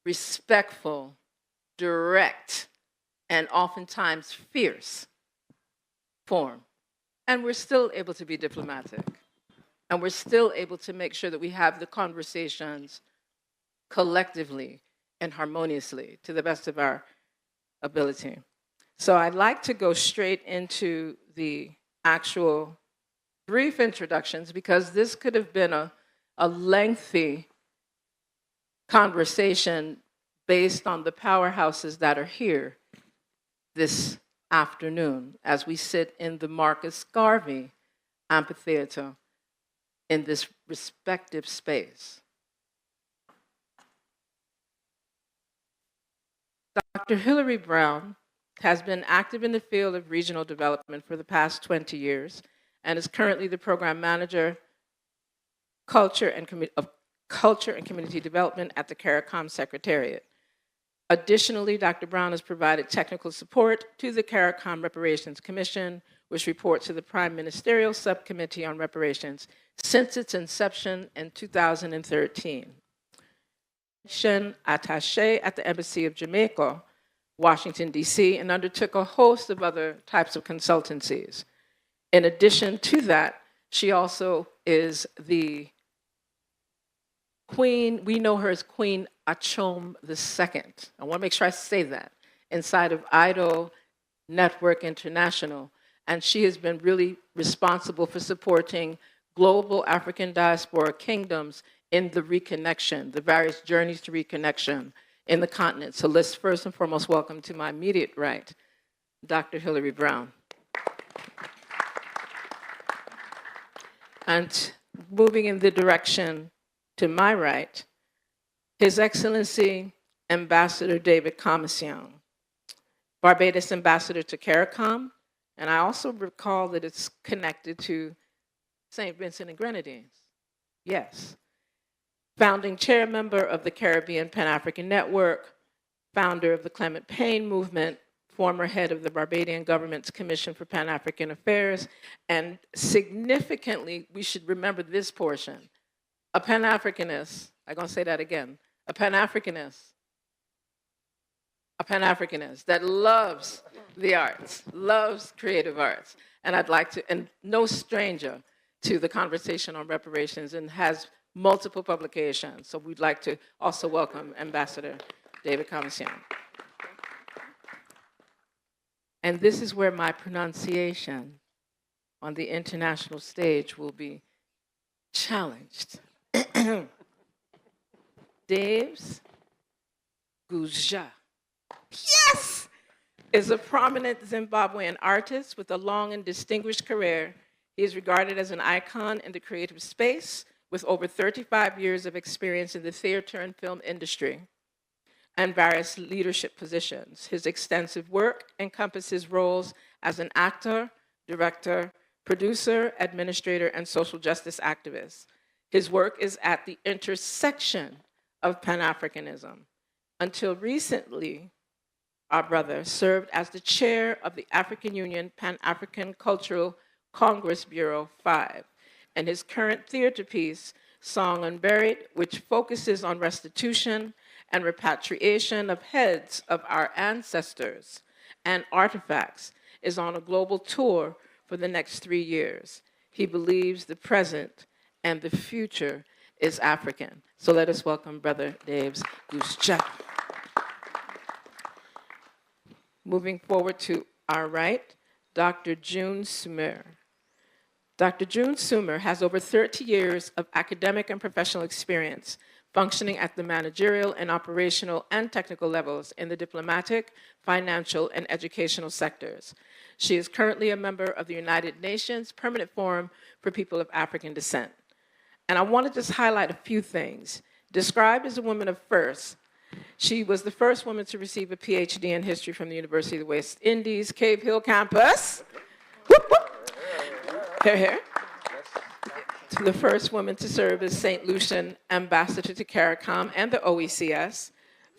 respectful, direct, and oftentimes fierce form. And we're still able to be diplomatic. And we're still able to make sure that we have the conversations collectively and harmoniously to the best of our ability. So I'd like to go straight into the actual brief introductions, because this could have been a lengthy conversation based on the powerhouses that are here this afternoon as we sit in the Marcus Garvey Amphitheater in this respective space. Dr. Hilary Brown has been active in the field of regional development for the past 20 years and is currently the program manager of Culture and Community Development at the CARICOM Secretariat. Additionally, Dr. Brown has provided technical support to the CARICOM Reparations Commission, which reports to the Prime Ministerial Subcommittee on Reparations since its inception in 2013. Attaché at the Embassy of Jamaica, Washington, D.C., and undertook a host of other types of consultancies. In addition to that, she also is the Queen, we know her as Queen Achom II. I want to make sure I say that, inside of IDO Network International. And she has been really responsible for supporting global African diaspora kingdoms in the reconnection, the various journeys to reconnection in the continent. So let's first and foremost welcome to my immediate right, Dr. Hilary Brown. And moving in the direction to my right, His Excellency Ambassador David Commission, Barbados Ambassador to CARICOM, and I also recall that it's connected to St. Vincent and Grenadines. Yes. Founding chair member of the Caribbean Pan-African Network, founder of the Clement Payne Movement, former head of the Barbadian government's Commission for Pan-African Affairs, and significantly, we should remember this portion, a Pan-Africanist, I'm gonna say that again, a Pan-Africanist that loves the arts, loves creative arts, and I'd like to, and no stranger to the conversation on reparations, and has multiple publications. So we'd like to also welcome Ambassador David Commission. And this is where my pronunciation on the international stage will be challenged. Daves Guja, yes, is a prominent Zimbabwean artist with a long and distinguished career. He is regarded as an icon in the creative space with over 35 years of experience in the theater and film industry and various leadership positions. His extensive work encompasses roles as an actor, director, producer, administrator, and social justice activist. His work is at the intersection of Pan-Africanism. Until recently, our brother served as the chair of the African Union Pan-African Cultural Congress Bureau 5, and his current theater piece, Song Unburied, which focuses on restitution and repatriation of heads of our ancestors and artifacts, is on a global tour for the next 3 years. He believes the present and the future is African. So let us welcome Brother Daves Gusja. Moving forward to our right, Dr. June Sumer. Dr. June Sumer has over 30 years of academic and professional experience functioning at the managerial and operational and technical levels in the diplomatic, financial, and educational sectors. She is currently a member of the United Nations Permanent Forum for People of African Descent. And I want to just highlight a few things. Described as a woman of first, she was the first woman to receive a PhD in history from the University of the West Indies, Cave Hill campus. Whoop, whoop. Here, here. The first woman to serve as St. Lucian Ambassador to CARICOM and the OECS,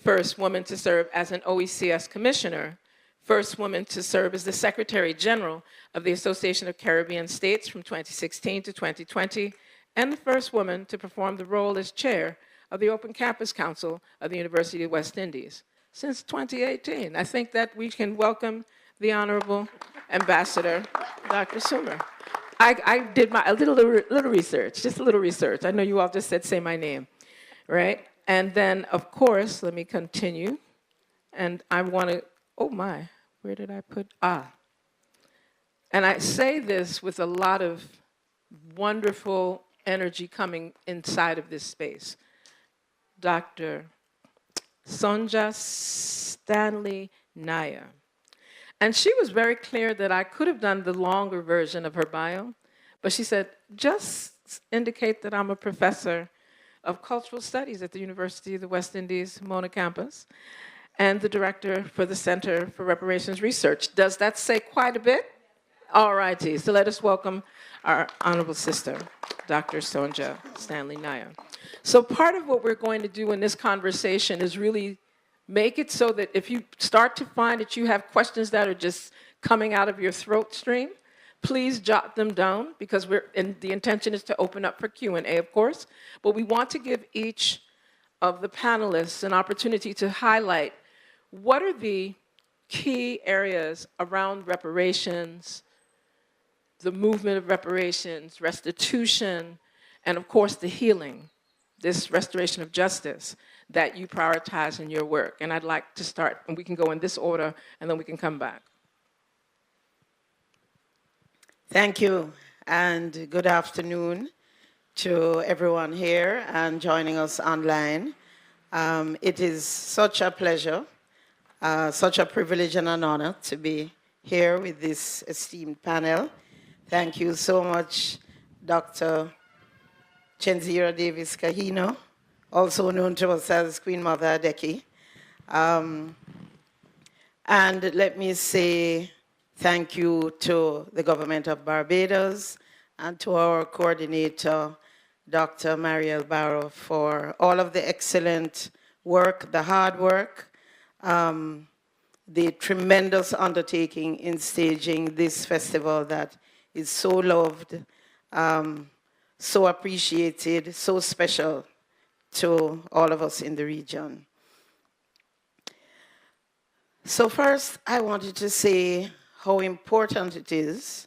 first woman to serve as an OECS Commissioner, first woman to serve as the Secretary General of the Association of Caribbean States from 2016 to 2020, and the first woman to perform the role as chair of the Open Campus Council of the University of the West Indies since 2018. I think that we can welcome the Honorable Ambassador, Dr. Sumer. I did a little research, just a little research. I know you all just said, say my name, right? And then, of course, let me continue. And I want to, oh my, where did I put, And I say this with a lot of wonderful energy coming inside of this space. Dr. Sonja Stanley Nair. And she was very clear that I could have done the longer version of her bio, but she said, just indicate that I'm a professor of cultural studies at the University of the West Indies, Mona campus, and the director for the Center for Reparations Research. Does that say quite a bit? All righty, so let us welcome our honorable sister, Dr. Sonja Stanley Nair. So part of what we're going to do in this conversation is really make it so that if you start to find that you have questions that are just coming out of your throat stream, please jot them down, because the intention is to open up for Q&A, of course, but we want to give each of the panelists an opportunity to highlight what are the key areas around reparations, the movement of reparations, restitution, and of course the healing, this restoration of justice that you prioritize in your work. And I'd like to start, and we can go in this order, and then we can come back. Thank you, and good afternoon to everyone here and joining us online. It is such a pleasure, such a privilege and an honor to be here with this esteemed panel. Thank you so much, Dr. Chenzira Davis Kahino, also known to us as Queen Mother Adeki. And let me say thank you to the government of Barbados and to our coordinator, Dr. Mariel Barrow, for all of the excellent work, the hard work, the tremendous undertaking in staging this festival that is so loved, so appreciated, so special to all of us in the region. So first, I wanted to say how important it is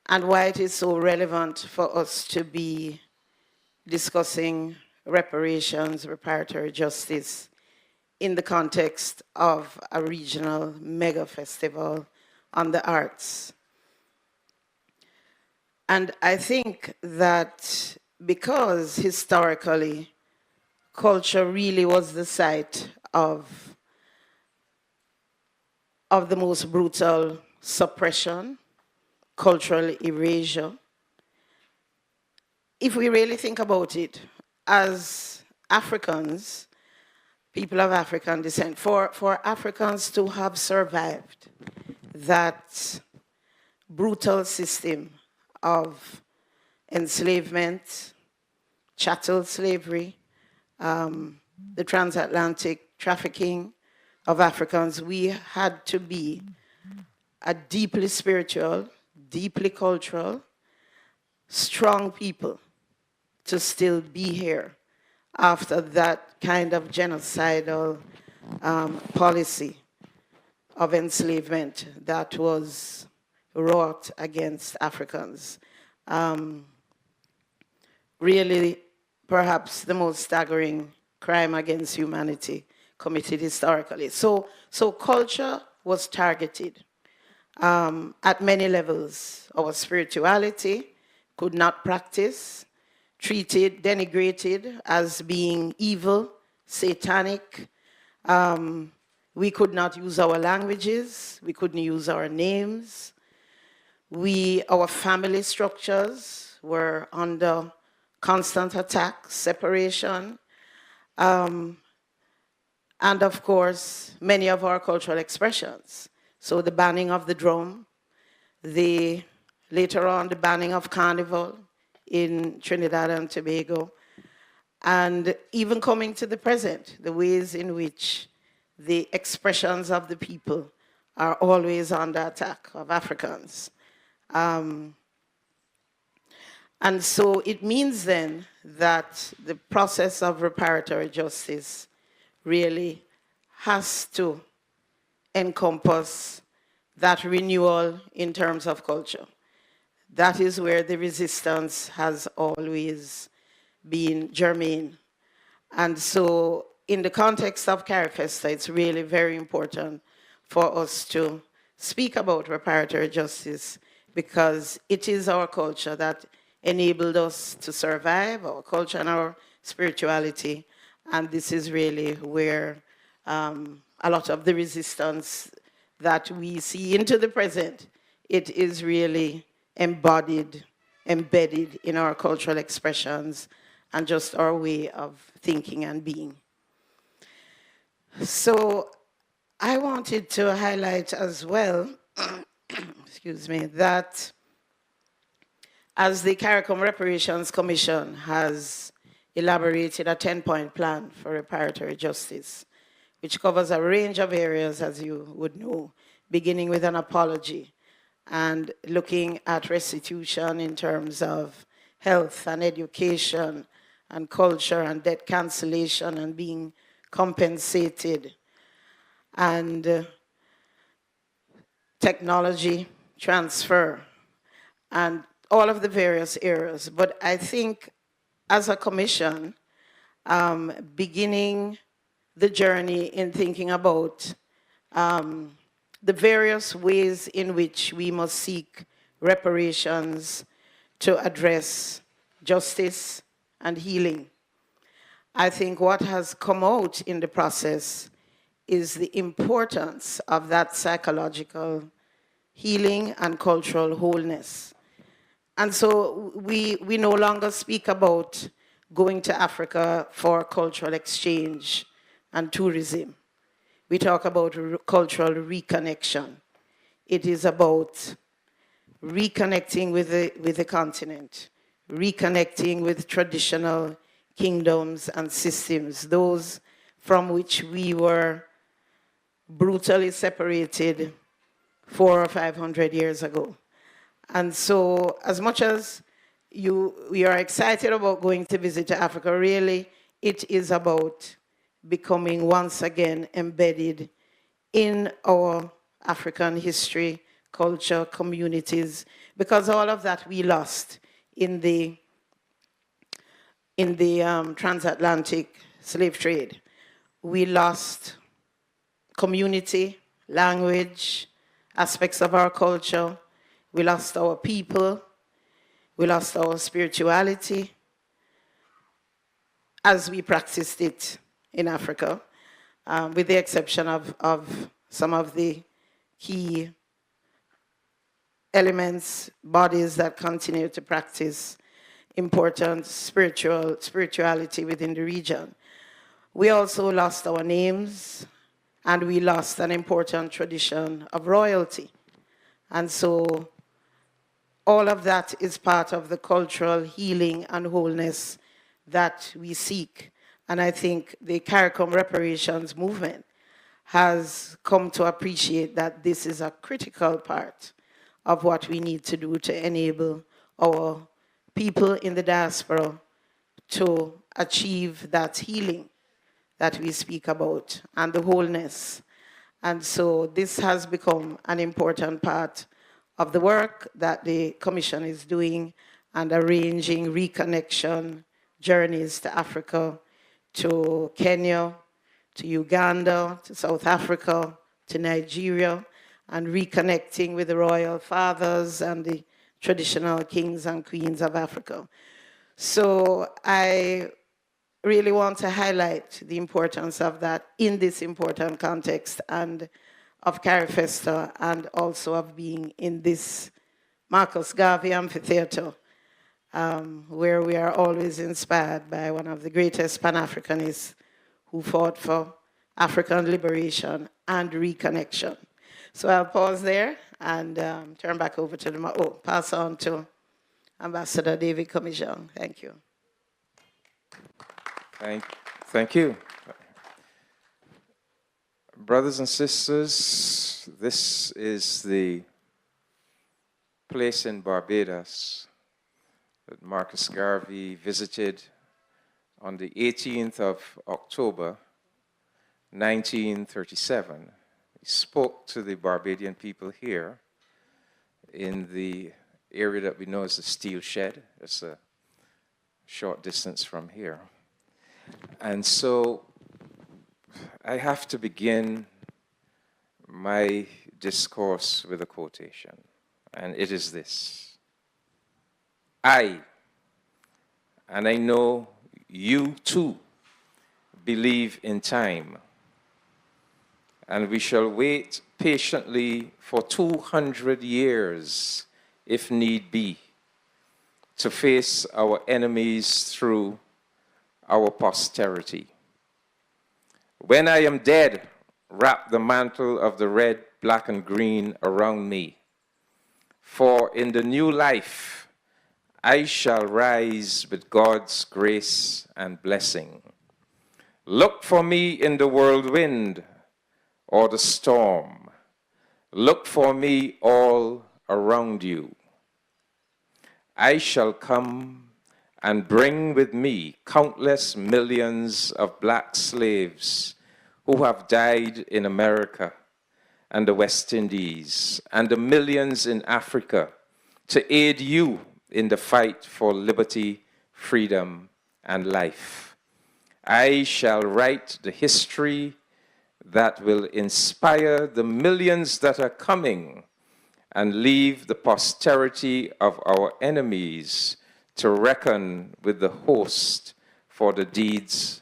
and why it is so relevant for us to be discussing reparations, reparatory justice in the context of a regional mega festival on the arts. And I think that because historically, culture really was the site of the most brutal suppression, cultural erasure. If we really think about it, as Africans, people of African descent, for Africans to have survived that brutal system of enslavement, chattel slavery, the transatlantic trafficking of Africans, we had to be a deeply spiritual, deeply cultural, strong people to still be here after that kind of genocidal policy of enslavement that was wrought against Africans. Really, perhaps the most staggering crime against humanity committed historically. So culture was targeted at many levels. Our spirituality could not practice, treated, denigrated as being evil, satanic. We could not use our languages. We couldn't use our names. Our family structures were under constant attack, separation, and of course, many of our cultural expressions. So the banning of the drum, later on the banning of carnival in Trinidad and Tobago, and even coming to the present, the ways in which the expressions of the people are always under attack of Africans. And so it means then that the process of reparatory justice really has to encompass that renewal in terms of culture. That is where the resistance has always been germane. And so in the context of CARIFEST, it's really very important for us to speak about reparatory justice because it is our culture that enabled us to survive, our culture and our spirituality. And this is really where a lot of the resistance that we see into the present, it is really embodied, embedded in our cultural expressions and just our way of thinking and being. So I wanted to highlight as well, excuse me, that as the CARICOM Reparations Commission has elaborated a 10-point plan for reparatory justice, which covers a range of areas, as you would know, beginning with an apology and looking at restitution in terms of health and education and culture and debt cancellation and being compensated and technology transfer and all of the various areas. But I think as a commission, beginning the journey in thinking about the various ways in which we must seek reparations to address justice and healing. I think what has come out in the process is the importance of that psychological healing and cultural wholeness. And so we no longer speak about going to Africa for cultural exchange and tourism. We talk about cultural reconnection. It is about reconnecting with the continent, reconnecting with traditional kingdoms and systems, those from which we were brutally separated 400 or 500 years ago. And so as much as we are excited about going to visit Africa, really it is about becoming once again embedded in our African history, culture, communities, because all of that we lost in the transatlantic slave trade. We lost community, language, aspects of our culture. We lost our people. We lost our spirituality as we practiced it in Africa, with the exception of some of the key elements, bodies that continue to practice important spirituality within the region. We also lost our names, and we lost an important tradition of royalty. And so all of that is part of the cultural healing and wholeness that we seek. And I think the CARICOM reparations movement has come to appreciate that this is a critical part of what we need to do to enable our people in the diaspora to achieve that healing that we speak about and the wholeness. And so this has become an important part of the work that the Commission is doing and arranging reconnection journeys to Africa, to Kenya, to Uganda, to South Africa, to Nigeria, and reconnecting with the royal fathers and the traditional kings and queens of Africa. So I really want to highlight the importance of that in this important context and of CARIFEST and also of being in this Marcus Garvey Amphitheater, where we are always inspired by one of the greatest Pan-Africanists who fought for African liberation and reconnection. So I'll pause there and turn back over to pass on to Ambassador David Commission. Thank you. Thank you. Brothers and sisters, this is the place in Barbados that Marcus Garvey visited on the 18th of October, 1937, he spoke to the Barbadian people here in the area that we know as the Steel Shed. It's a short distance from here. And so I have to begin my discourse with a quotation, and it is this. And I know you too believe in time, and we shall wait patiently for 200 years, if need be, to face our enemies through our posterity. When I am dead, wrap the mantle of the red, black, and green around me. For in the new life, I shall rise with God's grace and blessing. Look for me in the whirlwind or the storm. Look for me all around you. I shall come and bring with me countless millions of black slaves who have died in America and the West Indies, and the millions in Africa, to aid you in the fight for liberty, freedom, and life. I shall write the history that will inspire the millions that are coming and leave the posterity of our enemies to reckon with the host for the deeds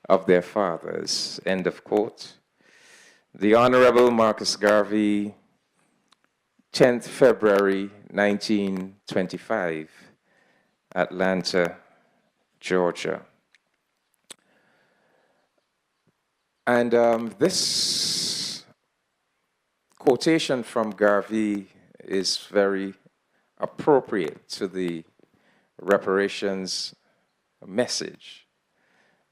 of their fathers. End of quote. The Honorable Marcus Garvey, 10th February 1925, Atlanta, Georgia. And this quotation from Garvey is very appropriate to the reparations message,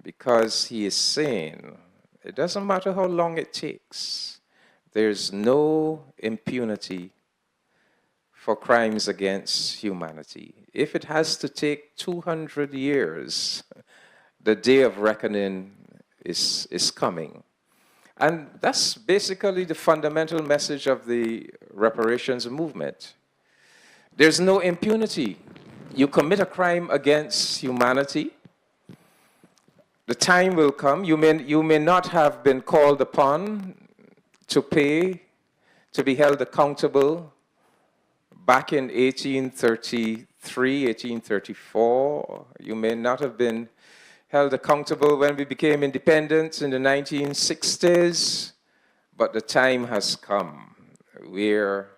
because he is saying it doesn't matter how long it takes, there's no impunity for crimes against humanity. If it has to take 200 years, the day of reckoning is coming. And that's basically the fundamental message of the reparations movement. There's no impunity. You commit a crime against humanity, the time will come. You may not have been called upon to pay, to be held accountable back in 1833, 1834. You may not have been held accountable when we became independent in the 1960s, but the time has come where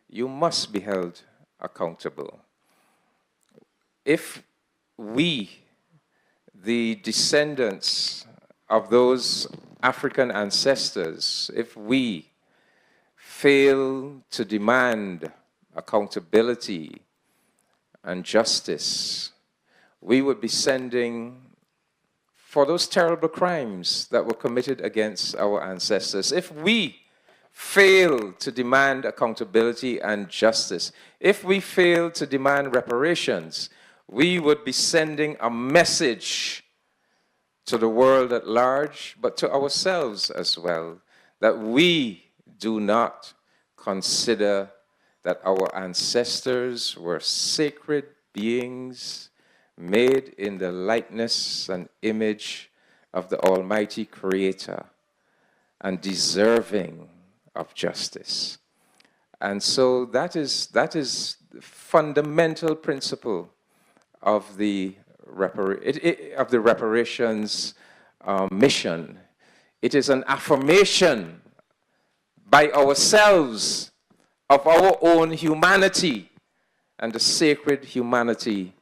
you must be held accountable. If we, the descendants of those African ancestors, if we fail to demand accountability and justice, we would be sending for those terrible crimes that were committed against our ancestors. If we fail to demand accountability and justice, if we fail to demand reparations, we would be sending a message to the world at large, but to ourselves as well, that we do not consider that our ancestors were sacred beings made in the likeness and image of the Almighty Creator and deserving of justice. And so that is the fundamental principle of the reparations mission. It is an affirmation by ourselves of our own humanity and the sacred humanity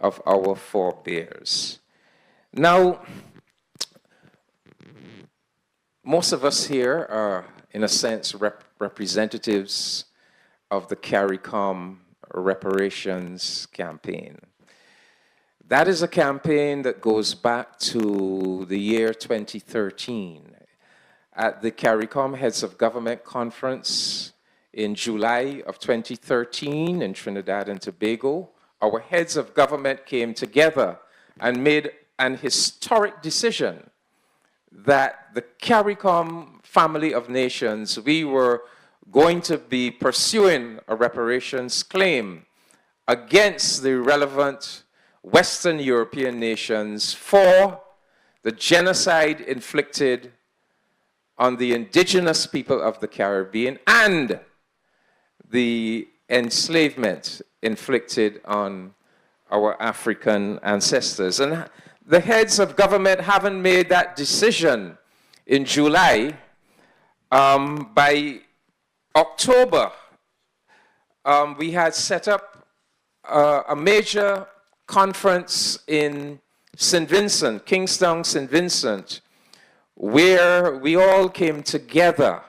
of our forebears. Now, most of us here are, in a sense, representatives of the CARICOM reparations campaign. That is a campaign that goes back to the year 2013. At the CARICOM Heads of Government Conference in July of 2013 in Trinidad and Tobago, our heads of government came together and made an historic decision that the CARICOM family of nations, we were going to be pursuing a reparations claim against the relevant Western European nations for the genocide inflicted on the indigenous people of the Caribbean and the enslavement inflicted on our African ancestors. And the heads of government haven't made that decision in July. By October, we had set up a major conference in St. Vincent, Kingstown, St. Vincent, where we all came together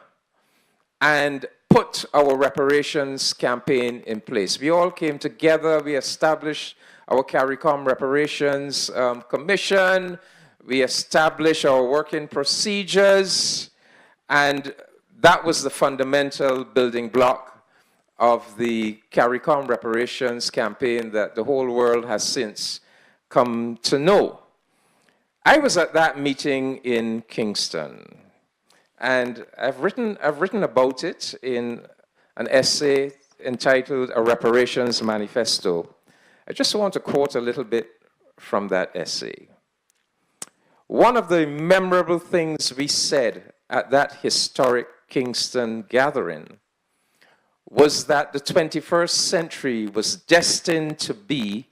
and put our reparations campaign in place. We all came together, we established our CARICOM Reparations Commission, we established our working procedures, and that was the fundamental building block of the CARICOM Reparations campaign that the whole world has since come to know. I was at that meeting in Kingston, and I've written about it in an essay entitled A Reparations Manifesto. I just want to quote a little bit from that essay. One of the memorable things we said at that historic Kingston gathering was that the 21st century was destined to be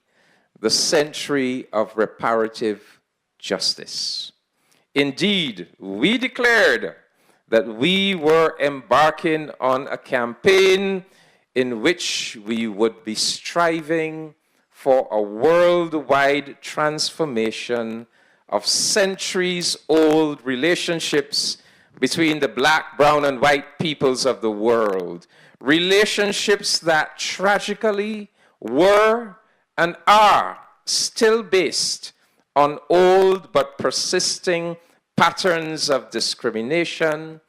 the century of reparative justice. Indeed, we declared that we were embarking on a campaign in which we would be striving for a worldwide transformation of centuries-old relationships between the black, brown, and white peoples of the world. Relationships that tragically were and are still based on old but persisting patterns of discrimination,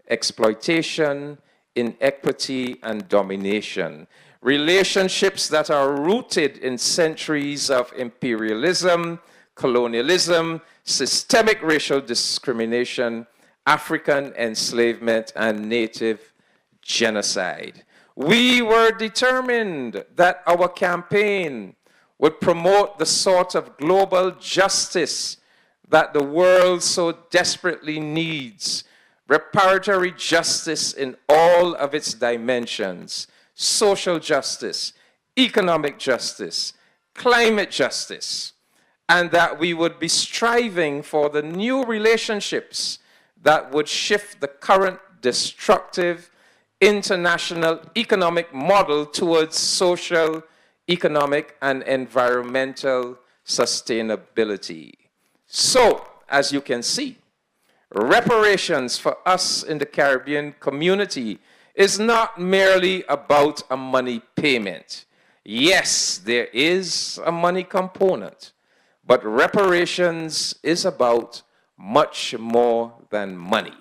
exploitation, inequity, and domination. Relationships that are rooted in centuries of imperialism, colonialism, systemic racial discrimination, African enslavement, and native genocide. We were determined that our campaign would promote the sort of global justice that the world so desperately needs. Reparatory justice in all of its dimensions: social justice, economic justice, climate justice, and that we would be striving for the new relationships that would shift the current destructive international economic model towards social, economic, and environmental sustainability. So, as you can see, reparations for us in the Caribbean community is not merely about a money payment. Yes, there is a money component, but reparations is about much more than money.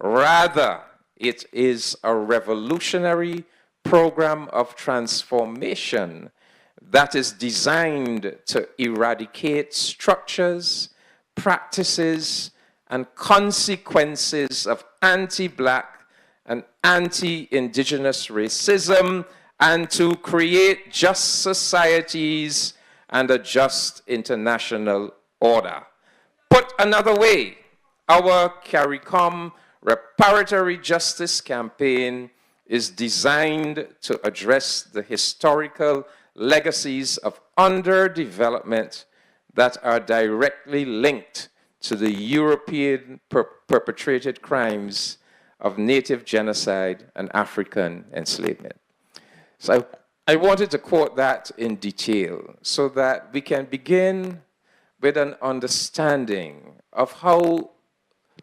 Rather, it is a revolutionary program of transformation that is designed to eradicate structures, practices, and consequences of anti-black and anti-indigenous racism, and to create just societies and a just international order. Put another way, our CARICOM Reparatory Justice campaign is designed to address the historical legacies of underdevelopment that are directly linked to the European perpetrated crimes of native genocide and African enslavement. So I wanted to quote that in detail so that we can begin with an understanding of how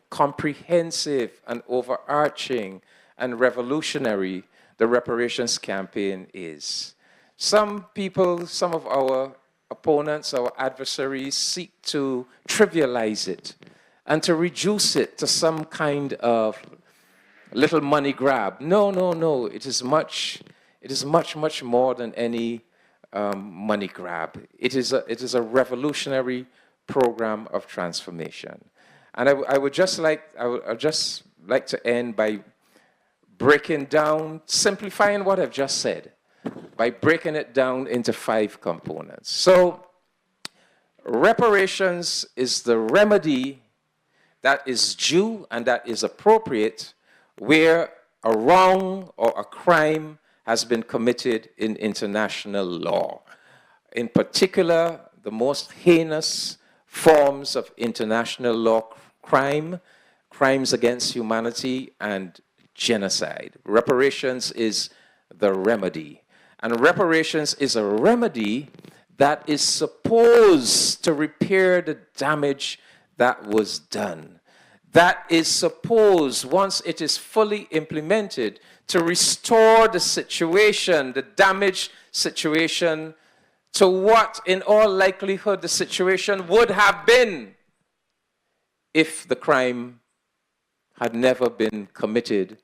comprehensive and overarching and revolutionary the reparations campaign is. Some people, some of our opponents, our adversaries, seek to trivialize it and to reduce it to some kind of little money grab. No, no, no. It is much more than any money grab. It is a revolutionary program of transformation. And I would just like to end by breaking down, simplifying what I've just said, by breaking it down into 5 components. So, reparations is the remedy that is due and that is appropriate where a wrong or a crime has been committed in international law. In particular, the most heinous forms of international law crime, crimes against humanity, and genocide. Reparations is the remedy. And reparations is a remedy that is supposed to repair the damage that was done. That is supposed, once it is fully implemented, to restore the situation, the damaged situation, to what, in all likelihood, the situation would have been if the crime had never been committed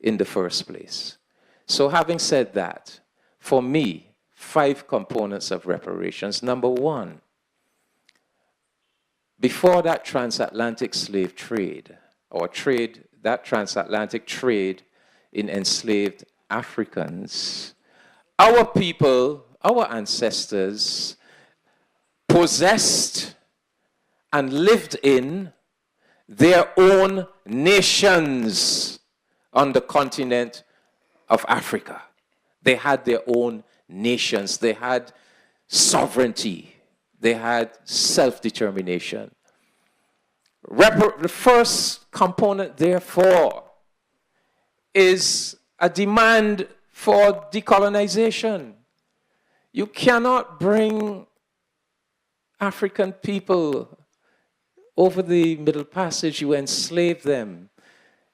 in the first place. So having said that, for me, 5 components of reparations. Number 1, before that transatlantic slave trade, or that transatlantic trade in enslaved Africans, our people, our ancestors, possessed and lived in their own nations on the continent of Africa. They had their own nations. They had sovereignty. They had self-determination. The first component, therefore, is a demand for decolonization. You cannot bring African people over the Middle Passage. You enslave them.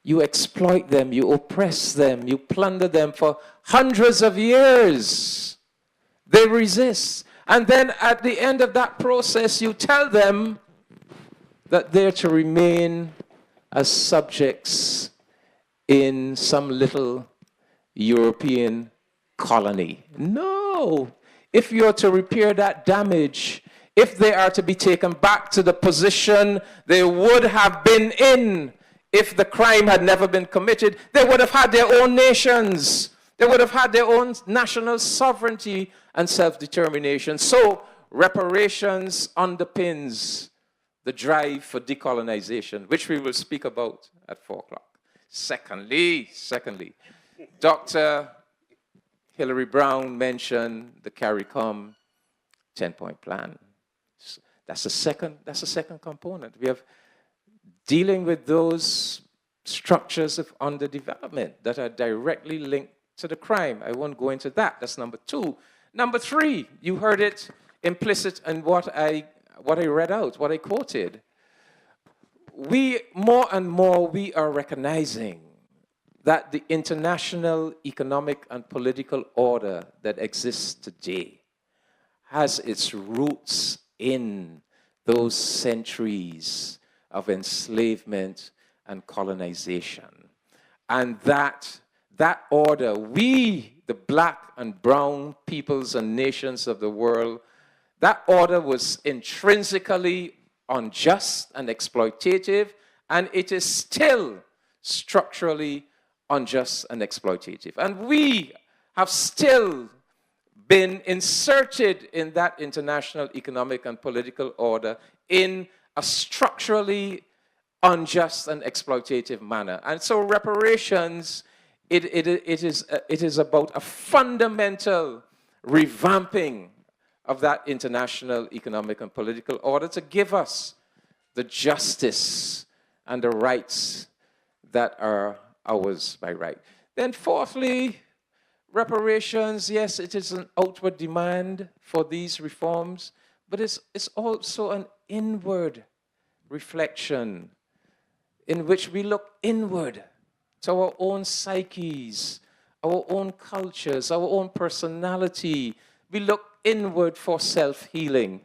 You exploit them. You oppress them. You plunder them for hundreds of years. They resist. And then at the end of that process, you tell them that they're to remain as subjects in some little European colony. No. If you're to repair that damage, if they are to be taken back to the position they would have been in if the crime had never been committed, they would have had their own nations. They would have had their own national sovereignty and self-determination. So reparations underpins the drive for decolonization, which we will speak about at 4 o'clock. Secondly, Dr. Hilary Brown mentioned the CARICOM 10-point plan. That's the second component. We have dealing with those structures of underdevelopment that are directly linked to the crime. I won't go into that. That's number 2. Number 3, you heard it implicit in what I read out, what I quoted. We, more and more, we are recognizing that the international economic and political order that exists today has its roots in those centuries of enslavement and colonization. And that order, we, the black and brown peoples and nations of the world, that order was intrinsically unjust and exploitative, and it is still structurally unjust and exploitative. And we have still been inserted in that international economic and political order in a structurally unjust and exploitative manner. And so reparations, it is about a fundamental revamping of that international economic and political order to give us the justice and the rights that are ours by right. Then fourthly, reparations, yes, it is an outward demand for these reforms, but it's also an inward reflection in which we look inward to our own psyches, our own cultures, our own personality. We look inward for self-healing.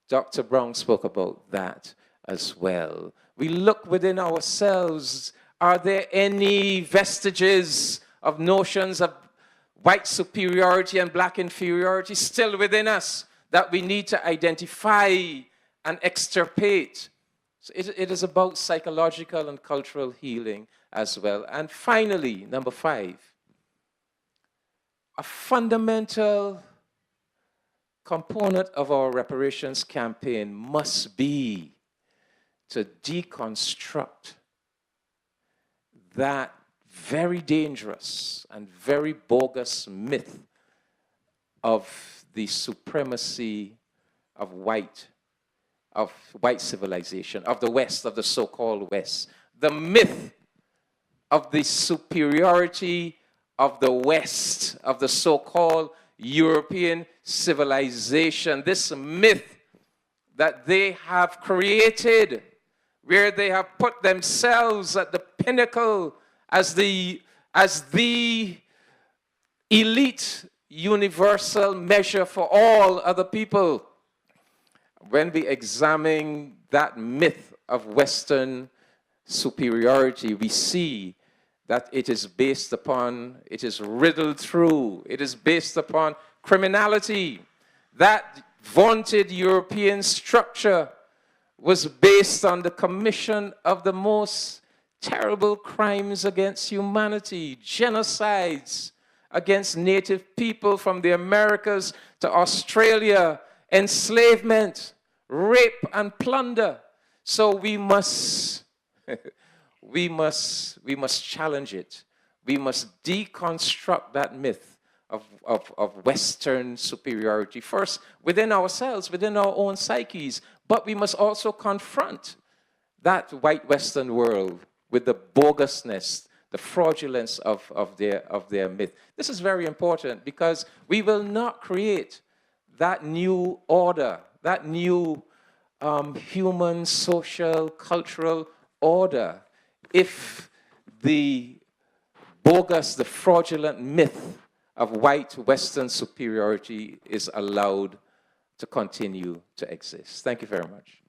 Dr. Brown spoke about that as well. We look within ourselves. Are there any vestiges of notions of white superiority and black inferiority still within us that we need to identify and extirpate. So it is about psychological and cultural healing as well. And finally, number 5, a fundamental component of our reparations campaign must be to deconstruct that very dangerous and very bogus myth of the supremacy of white civilization, of the West, of the so-called West. The myth of the superiority of the West, of the so-called European civilization. This myth that they have created, where they have put themselves at the pinnacle as the elite universal measure for all other people. When we examine that myth of Western superiority, we see that it is based upon, it is riddled through, it is based upon criminality. That vaunted European structure was based on the commission of the most terrible crimes against humanity, genocides against native people from the Americas to Australia, enslavement, rape and plunder. So we must challenge it. We must deconstruct that myth of Western superiority, first within ourselves, within our own psyches, but we must also confront that white Western world with the bogusness, the fraudulence of their myth. This is very important because we will not create that new order, that new human, social, cultural order if the bogus, the fraudulent myth of white Western superiority is allowed to continue to exist. Thank you very much.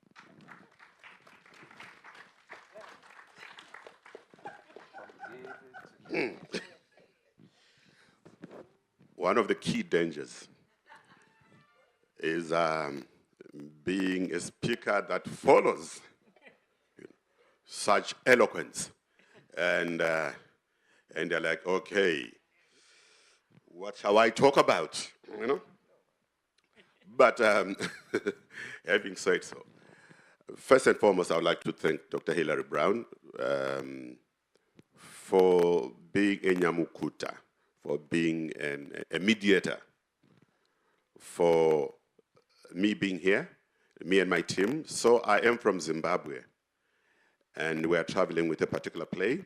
One of the key dangers is being a speaker that follows such eloquence. And they're like, okay, what shall I talk about? You know? But having said so, first and foremost, I would like to thank Dr. Hilary Brown for being a Nyamukuta, for being a mediator, for me being here, me and my team. So I am from Zimbabwe, and we are traveling with a particular play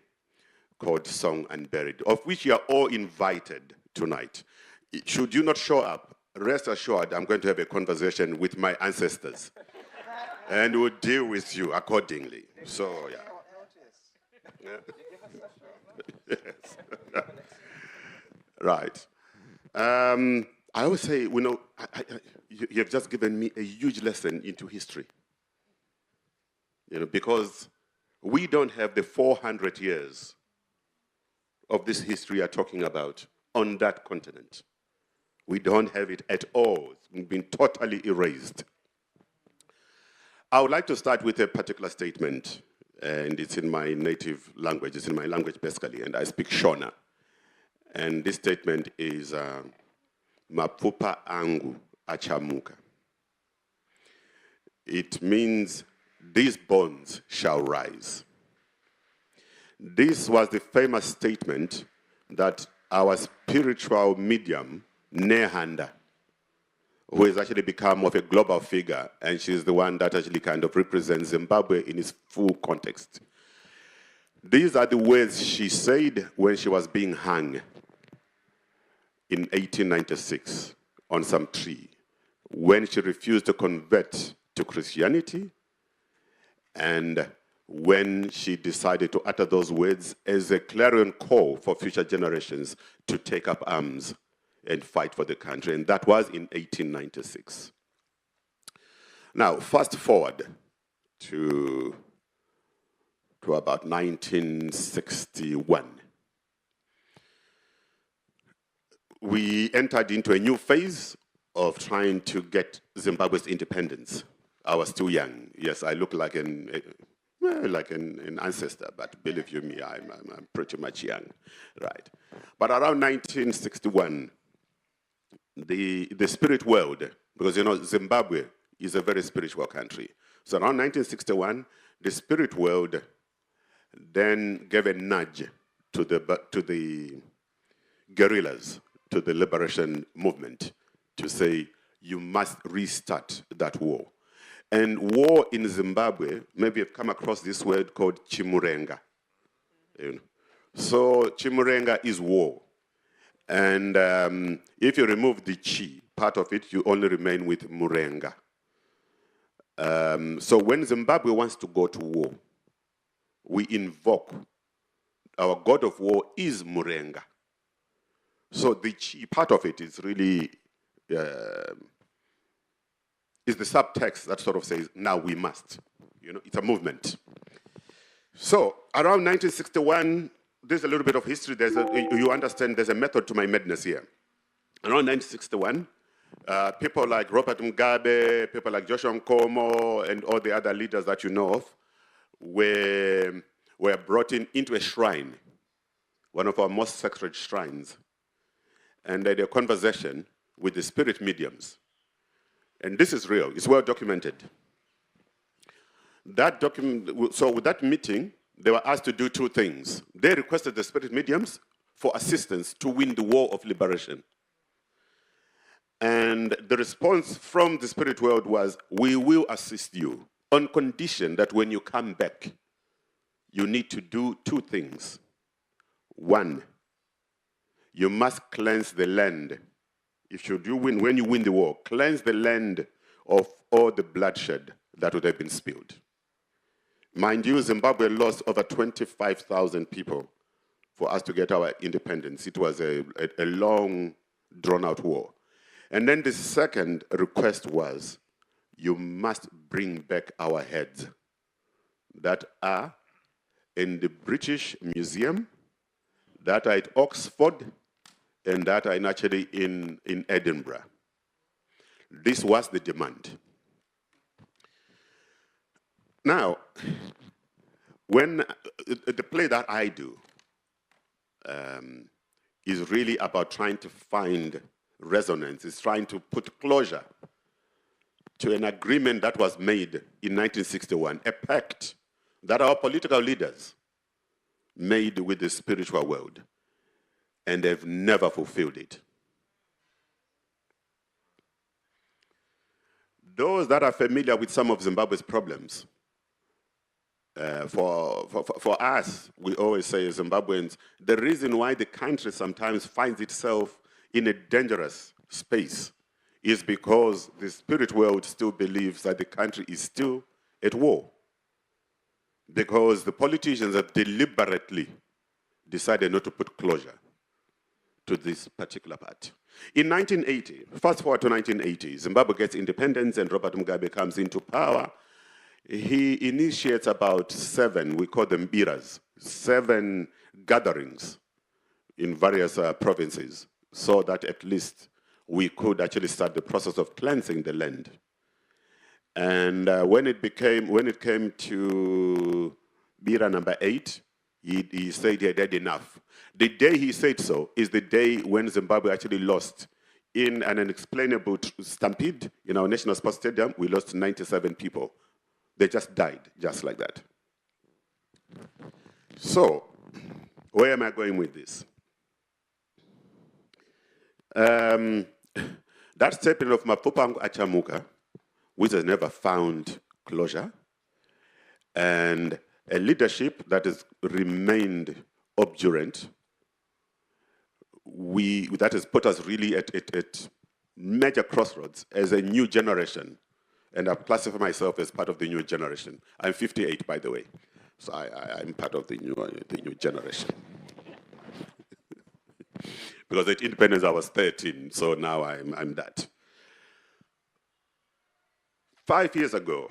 called Song Unburied, of which you are all invited tonight. Should you not show up, rest assured I'm going to have a conversation with my ancestors, and we'll deal with you accordingly. So, yeah. Yes. Right. I always say, you know, you have just given me a huge lesson into history. You know, because we don't have the 400 years of this history you're talking about on that continent. We don't have it at all. It's been totally erased. I would like to start with a particular statement, and it's in my native language. It's in my language, basically, and I speak Shona. And this statement is, Mapupa angu achamuka. It means, these bones shall rise. This was the famous statement that our spiritual medium, Nehanda, who has actually become of a global figure, and she's the one that actually kind of represents Zimbabwe in its full context. These are the words she said when she was being hung in 1896 on some tree, when she refused to convert to Christianity, and when she decided to utter those words as a clarion call for future generations to take up arms and fight for the country, and that was in 1896. Now, fast forward to about 1961. We entered into a new phase of trying to get Zimbabwe's independence. I was too young. Yes, I look like an ancestor, but believe you me, I'm pretty much young, right? But around 1961, the spirit world, because you know Zimbabwe is a very spiritual country. So around 1961, the spirit world then gave a nudge to the guerrillas, to the liberation movement, to say you must restart that war. And war in Zimbabwe, maybe you've come across this word called chimurenga. You know. So chimurenga is war. And if you remove the chi, part of it, you only remain with murenga. So when Zimbabwe wants to go to war, we invoke, our god of war is murenga. So the chi, part of it is really, is the subtext that sort of says, now we must. You know, it's a movement. So around 1961, there's a little bit of history. You understand there's a method to my madness here. Around 1961, people like Robert Mugabe, people like Joshua Nkomo, and all the other leaders that you know of were brought into a shrine, one of our most sacred shrines, and they had a conversation with the spirit mediums. And this is real, it's well documented. So with that meeting, they were asked to do two things. They requested the spirit mediums for assistance to win the war of liberation. And the response from the spirit world was, we will assist you on condition that when you come back, you need to do two things. One, you must cleanse the land. When you win the war, cleanse the land of all the bloodshed that would have been spilled. Mind you, Zimbabwe lost over 25,000 people for us to get our independence. It was a long, drawn-out war. And then the second request was, you must bring back our heads that are in the British Museum, that are at Oxford, and that are actually in Edinburgh. This was the demand. Now, when the play that I do is really about trying to find resonance, it's trying to put closure to an agreement that was made in 1961, a pact that our political leaders made with the spiritual world, and they've never fulfilled it. Those that are familiar with some of Zimbabwe's problems, for us, we always say as Zimbabweans, the reason why the country sometimes finds itself in a dangerous space is because the spirit world still believes that the country is still at war. Because the politicians have deliberately decided not to put closure to this particular part. In 1980, fast forward to 1980, Zimbabwe gets independence and Robert Mugabe comes into power. He initiates about 7, we call them biras, 7 gatherings in various provinces, so that at least we could actually start the process of cleansing the land. And when it came to Bira number 8, he said he had had enough. The day he said so is the day when Zimbabwe actually lost in an unexplainable stampede in our National Sports Stadium. We lost 97 people. They just died, just like that. So, where am I going with this? That statement of Mapupangu Achamuka, which has never found closure, and a leadership that has remained obdurate, that has put us really at major crossroads as a new generation. And I classify myself as part of the new generation. I'm 58, by the way, so I'm part of the new generation. Because at independence I was 13, so now I'm that. 5 years ago,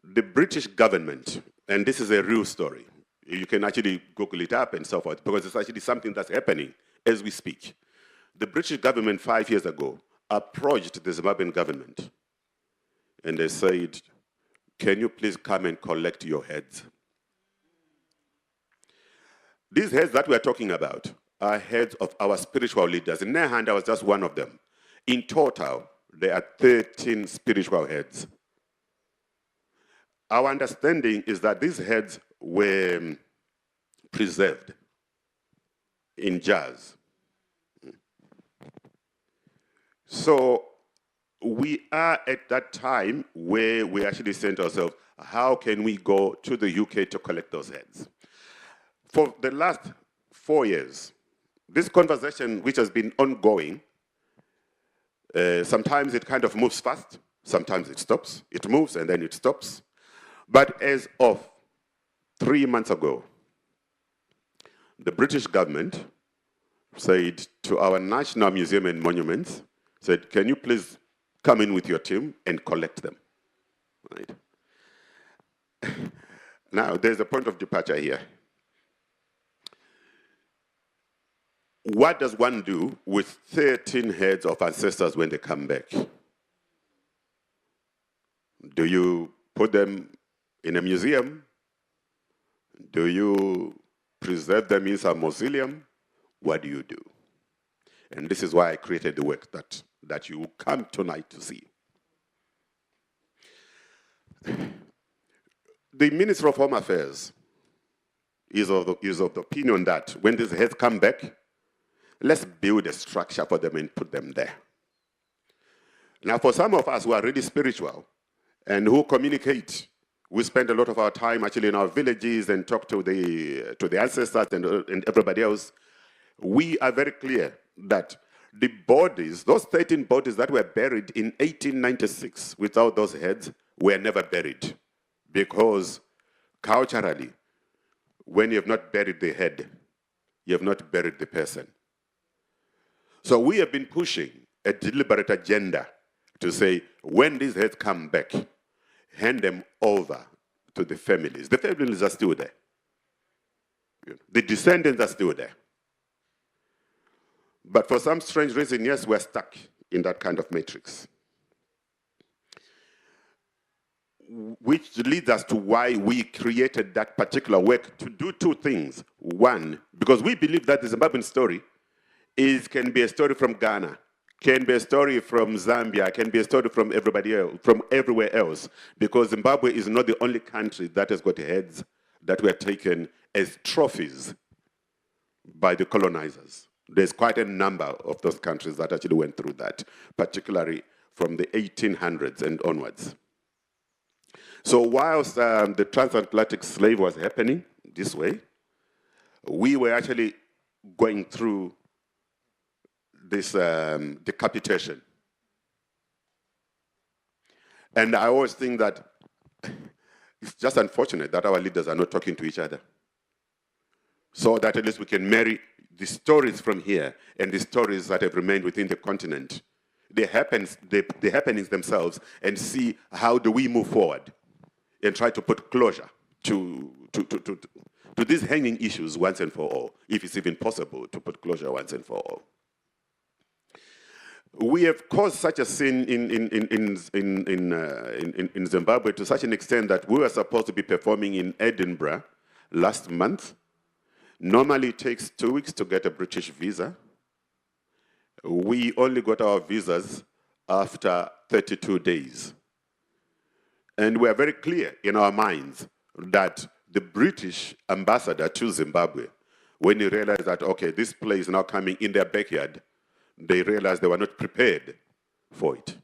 the British government, and this is a real story, you can actually Google it up and so forth, because it's actually something that's happening as we speak. The British government 5 years ago approached the Zimbabwean government, and they said, can you please come and collect your heads? These heads that we are talking about are heads of our spiritual leaders. In their hand, I was just one of them. In total, there are 13 spiritual heads. Our understanding is that these heads were preserved in jars. So we are at that time where we actually said to ourselves, how can we go to the UK to collect those heads? For the last 4 years, this conversation, which has been ongoing, sometimes it kind of moves fast, sometimes it stops. It moves and then it stops. But as of 3 months ago, the British government said to our National Museum and Monuments, said, can you please come in with your team and collect them? Right. Now, there's a point of departure here. What does one do with 13 heads of ancestors when they come back? Do you put them in a museum? Do you preserve them in some mausoleum? What do you do? And this is why I created the work that you come tonight to see. The Minister of Home Affairs is of the opinion that when these heads come back, let's build a structure for them and put them there. Now, for some of us who are really spiritual and who communicate, we spend a lot of our time actually in our villages and talk to the ancestors and everybody else. We are very clear that the bodies, those 13 bodies that were buried in 1896 without those heads, were never buried. Because culturally, when you have not buried the head, you have not buried the person. So we have been pushing a deliberate agenda to say, when these heads come back, hand them over to the families. The families are still there. The descendants are still there. But for some strange reason, yes, we're stuck in that kind of matrix. Which leads us to why we created that particular work to do two things. One, because we believe that the Zimbabwean story can be a story from Ghana, can be a story from Zambia, can be a story from everybody else, from everywhere else, because Zimbabwe is not the only country that has got heads that were taken as trophies by the colonizers. There's quite a number of those countries that actually went through that, particularly from the 1800s and onwards. So whilst the transatlantic slave was happening this way, we were actually going through this decapitation. And I always think that it's just unfortunate that our leaders are not talking to each other, so that at least we can marry the stories from here and the stories that have remained within the continent, the happenings themselves, and see how do we move forward and try to put closure to these hanging issues once and for all, if it's even possible to put closure once and for all. We have caused such a scene in Zimbabwe to such an extent that we were supposed to be performing in Edinburgh last month. Normally it takes 2 weeks to get a British visa. We only got our visas after 32 days. And we are very clear in our minds that the British ambassador to Zimbabwe, when he realized that, okay, this play is now coming in their backyard, they realized they were not prepared for it.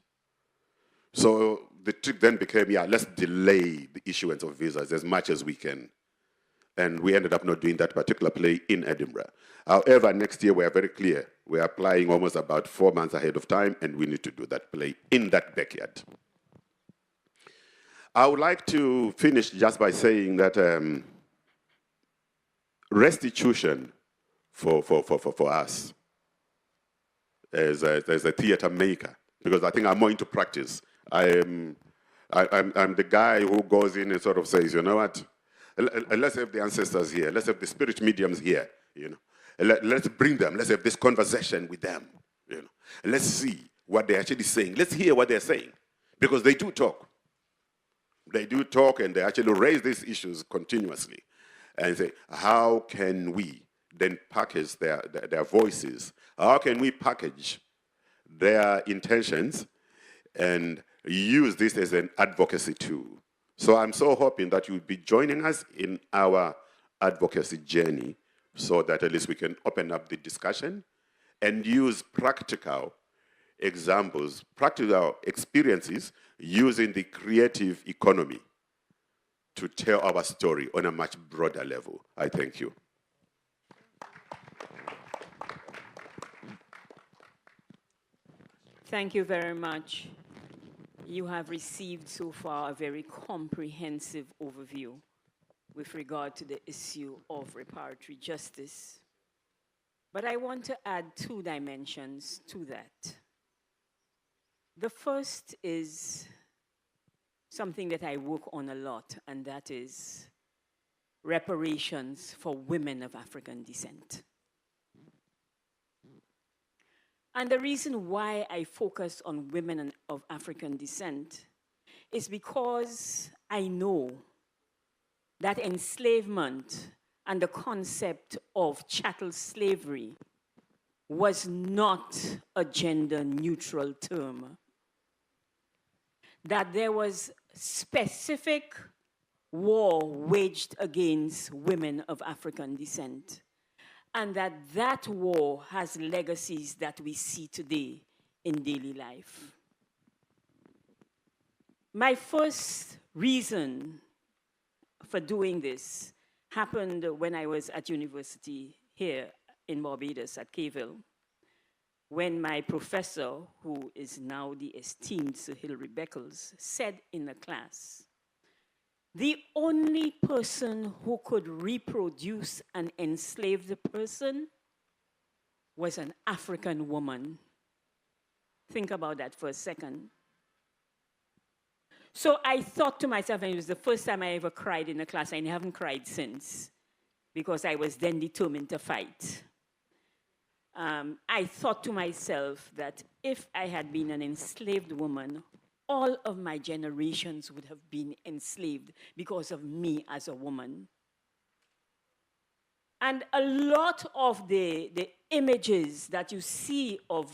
So the trick then became, yeah, let's delay the issuance of visas as much as we can. And we ended up not doing that particular play in Edinburgh. However, next year we are very clear. We are applying almost about 4 months ahead of time, and we need to do that play in that backyard. I would like to finish just by saying that restitution for us as a theater maker, because I think I'm more into practice. I'm the guy who goes in and sort of says, you know what? Let's have the ancestors here. Let's have the spirit mediums here. You know, let's bring them. Let's have this conversation with them. You know, let's see what they're actually saying. Let's hear what they're saying, because they do talk. They do talk and they actually raise these issues continuously and say, how can we then package their voices? How can we package their intentions and use this as an advocacy tool? So I'm so hoping that you'll be joining us in our advocacy journey so that at least we can open up the discussion and use practical examples, practical experiences using the creative economy to tell our story on a much broader level. I thank you. Thank you very much. You have received so far a very comprehensive overview with regard to the issue of reparatory justice. But I want to add 2 dimensions to that. The first is something that I work on a lot, and that is reparations for women of African descent. And the reason why I focus on women of African descent is because I know that enslavement and the concept of chattel slavery was not a gender-neutral term. That there was specific war waged against women of African descent, and that war has legacies that we see today in daily life. My first reason for doing this happened when I was at university here in Barbados at Caville, when my professor, who is now the esteemed Sir Hilary Beckles, said in a class, the only person who could reproduce an enslaved person was an African woman. Think about that for a second. So I thought to myself, and it was the first time I ever cried in a class, and I haven't cried since, because I was then determined to fight. I thought to myself that if I had been an enslaved woman, all of my generations would have been enslaved because of me as a woman. And a lot of the images that you see of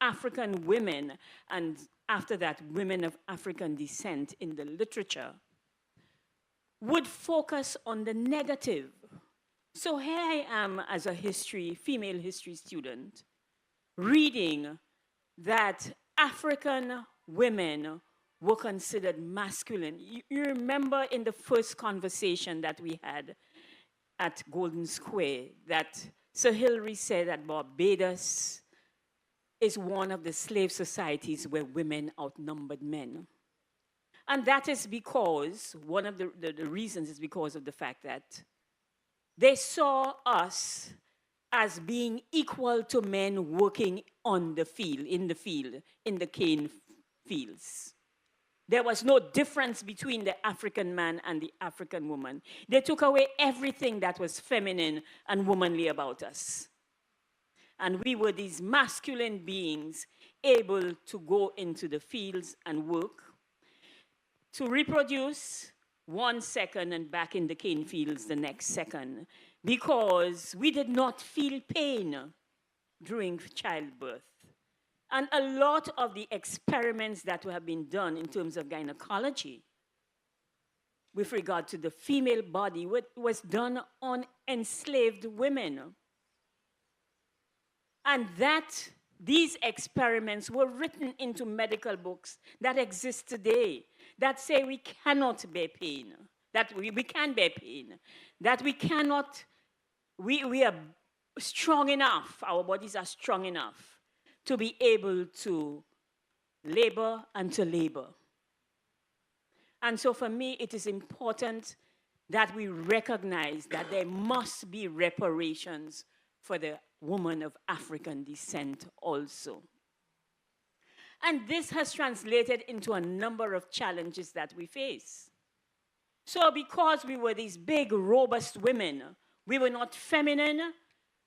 African women, and after that, women of African descent in the literature, would focus on the negative. So here I am as a female history student, reading that African women were considered masculine. You remember in the first conversation that we had at Golden Square that Sir Hilary said that Barbados is one of the slave societies where women outnumbered men. And that is because, one of the reasons is because of the fact that they saw us as being equal to men working on the field, in the cane fields. There was no difference between the African man and the African woman. They took away everything that was feminine and womanly about us. And we were these masculine beings able to go into the fields and work, to reproduce 1 second and back in the cane fields the next second, because we did not feel pain during childbirth. And a lot of the experiments that have been done in terms of gynecology with regard to the female body was done on enslaved women. And these experiments were written into medical books that exist today that say we cannot bear pain, that we can bear pain, that we cannot, we are strong enough, our bodies are strong enough to be able to labor and to labor. And so for me, it is important that we recognize that there must be reparations for the woman of African descent also. And this has translated into a number of challenges that we face. So because we were these big, robust women, we were not feminine,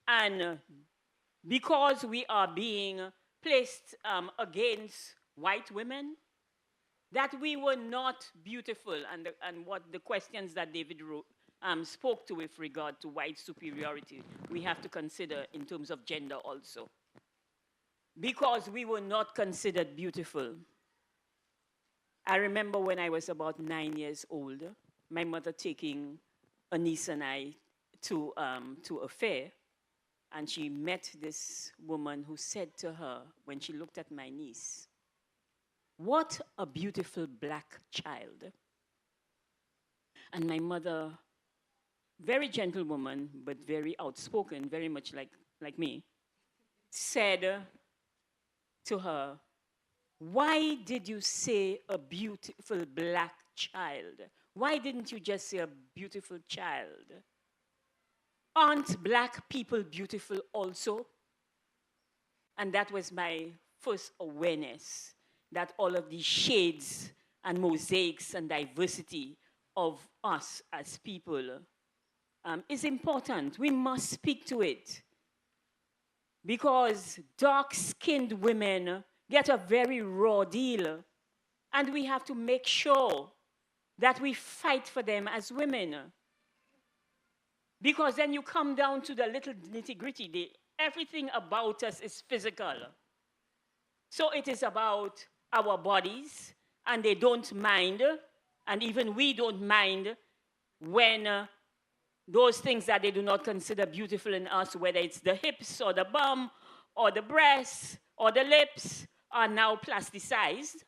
and because we are being placed against white women, that we were not beautiful, and what the questions that David wrote, spoke to with regard to white superiority, we have to consider in terms of gender also. Because we were not considered beautiful. I remember when I was about 9 years old, my mother taking a niece and I to a fair, and she met this woman who said to her, when she looked at my niece, "What a beautiful black child." And my mother, very gentle woman, but very outspoken, very much like me, said to her, "Why did you say a beautiful black child? Why didn't you just say a beautiful child? Aren't black people beautiful also?" And that was my first awareness that all of these shades and mosaics and diversity of us as people is important. We must speak to it. Because dark-skinned women get a very raw deal, and we have to make sure that we fight for them as women. Because then you come down to the little nitty-gritty. Everything about us is physical. So it is about our bodies, and they don't mind, and even we don't mind when those things that they do not consider beautiful in us, whether it's the hips or the bum or the breasts or the lips, are now plasticized.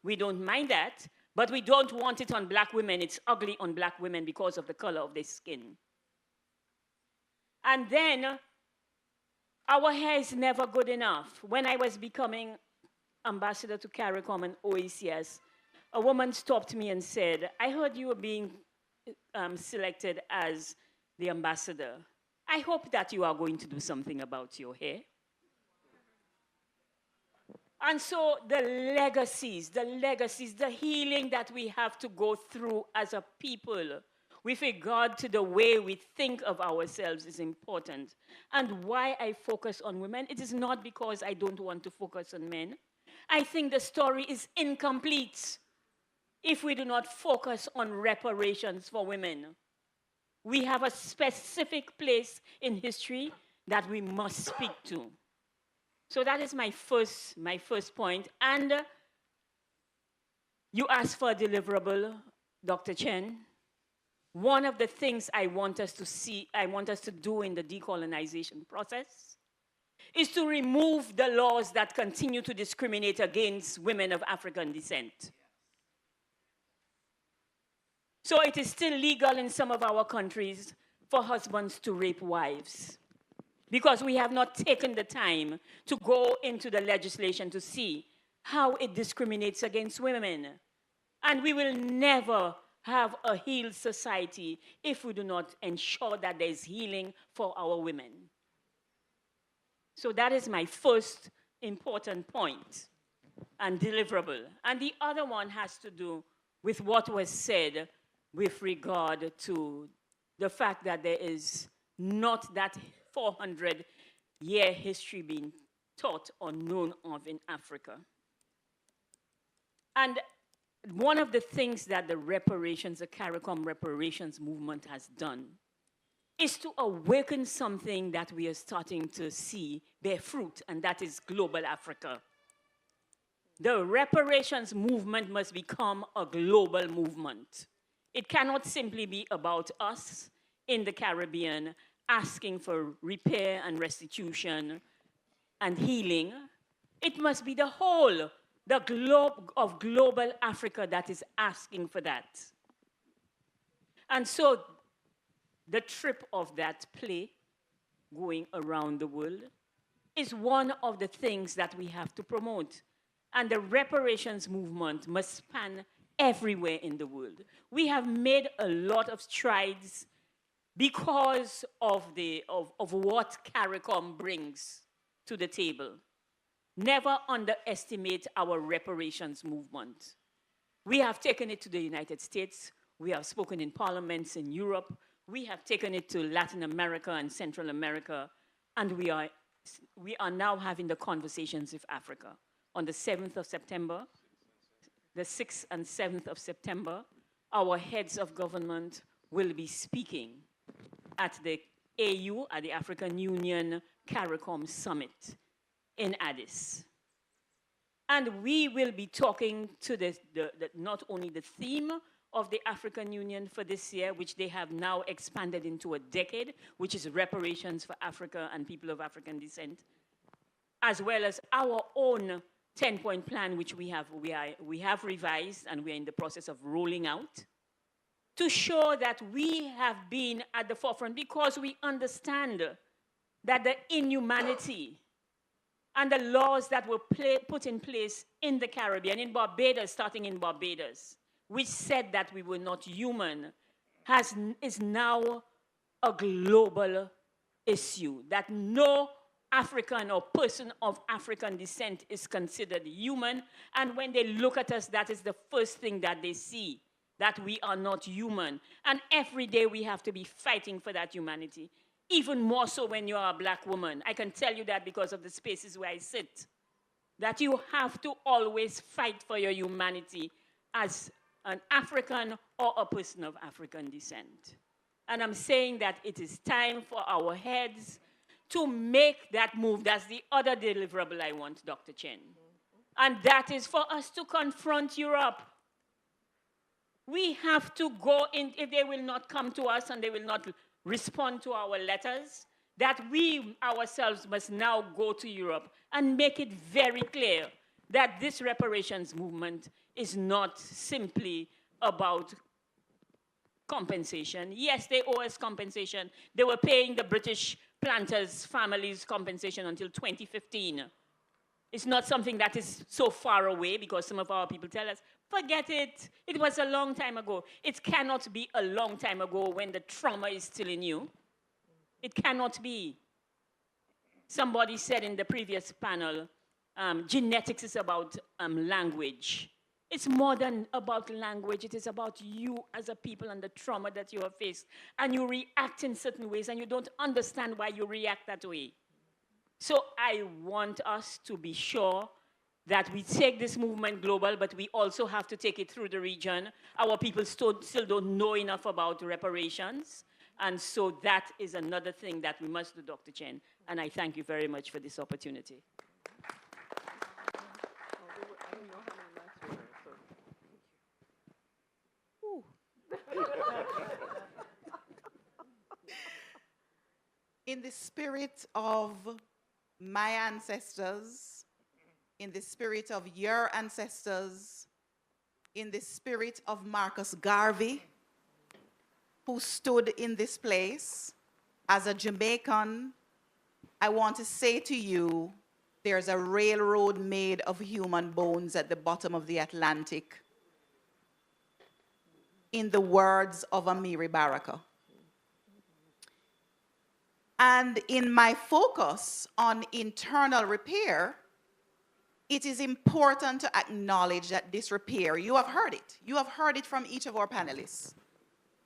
We don't mind that, but we don't want it on black women. It's ugly on black women because of the color of their skin. And then our hair is never good enough. When I was becoming ambassador to CARICOM and OACS, a woman stopped me and said, "I heard you were being selected as the ambassador. I hope that you are going to do something about your hair." And so the legacies, the healing that we have to go through as a people with regard to the way we think of ourselves is important. And why I focus on women, it is not because I don't want to focus on men. I think the story is incomplete if we do not focus on reparations for women. We have a specific place in history that we must speak to. So that is my first point. And you asked for a deliverable, Dr. Chen. One of the things I want us to do in the decolonization process is to remove the laws that continue to discriminate against women of African descent. So it is still legal in some of our countries for husbands to rape wives, because we have not taken the time to go into the legislation to see how it discriminates against women. And we will never have a healed society if we do not ensure that there is healing for our women. So that is my first important point and deliverable. And the other one has to do with what was said with regard to the fact that there is not that 400-year history being taught or known of in Africa. And one of the things that the reparations, the CARICOM reparations movement has done is to awaken something that we are starting to see bear fruit, and that is global Africa. The reparations movement must become a global movement. It cannot simply be about us in the Caribbean asking for repair and restitution and healing. It must be the whole, the globe of global Africa that is asking for that. And so the trip of that play going around the world is one of the things that we have to promote. And the reparations movement must span everywhere in the world. We have made a lot of strides because of what CARICOM brings to the table. Never underestimate our reparations movement. We have taken it to the United States. We have spoken in parliaments in Europe. We have taken it to Latin America and Central America. And we are now having the conversations with Africa. On the 7th of September, the 6th and 7th of September, our heads of government will be speaking at the AU, at the African Union CARICOM Summit in Addis. And we will be talking to not only the theme of the African Union for this year, which they have now expanded into a decade, which is reparations for Africa and people of African descent, as well as our own 10-point plan, which we have revised and we are in the process of rolling out, to show that we have been at the forefront because we understand that the inhumanity and the laws that were put in place in the Caribbean, in Barbados, starting in Barbados, which said that we were not human, is now a global issue, that no African or person of African descent is considered human. And when they look at us, that is the first thing that they see, that we are not human. And every day we have to be fighting for that humanity, even more so when you are a black woman. I can tell you that because of the spaces where I sit, that you have to always fight for your humanity as an African or a person of African descent. And I'm saying that it is time for our heads to make that move. That's the other deliverable I want, Dr. Chen. And that is for us to confront Europe. We have to go in, if they will not come to us and they will not respond to our letters, that we ourselves must now go to Europe and make it very clear that this reparations movement is not simply about compensation. Yes, they owe us compensation. They were paying the British planters' families compensation until 2015. It's not something that is so far away because some of our people tell us, forget it. It was a long time ago. It cannot be a long time ago when the trauma is still in you. It cannot be. Somebody said in the previous panel, genetics is about language. It's more than about language. It is about you as a people and the trauma that you have faced. And you react in certain ways and you don't understand why you react that way. So I want us to be sure that we take this movement global, but we also have to take it through the region. Our people still don't know enough about reparations. And so that is another thing that we must do, Dr. Chen. And I thank you very much for this opportunity. In the spirit of my ancestors, in the spirit of your ancestors, in the spirit of Marcus Garvey, who stood in this place, as a Jamaican, I want to say to you, there's a railroad made of human bones at the bottom of the Atlantic, in the words of Amiri Baraka. And in my focus on internal repair, it is important to acknowledge that this repair, you have heard it from each of our panelists,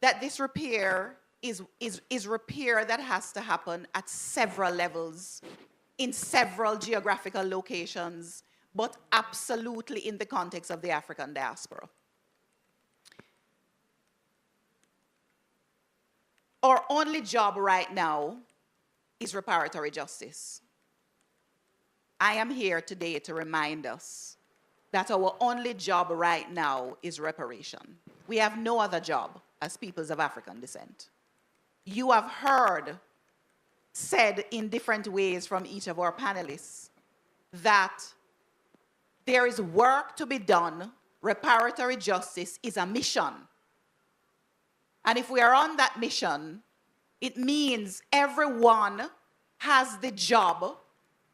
that this repair is repair that has to happen at several levels, in several geographical locations, but absolutely in the context of the African diaspora. Our only job right now is reparatory justice. I am here today to remind us that our only job right now is reparation. We have no other job as peoples of African descent. You have heard said in different ways from each of our panelists that there is work to be done. Reparatory justice is a mission. And if we are on that mission, it means everyone has the job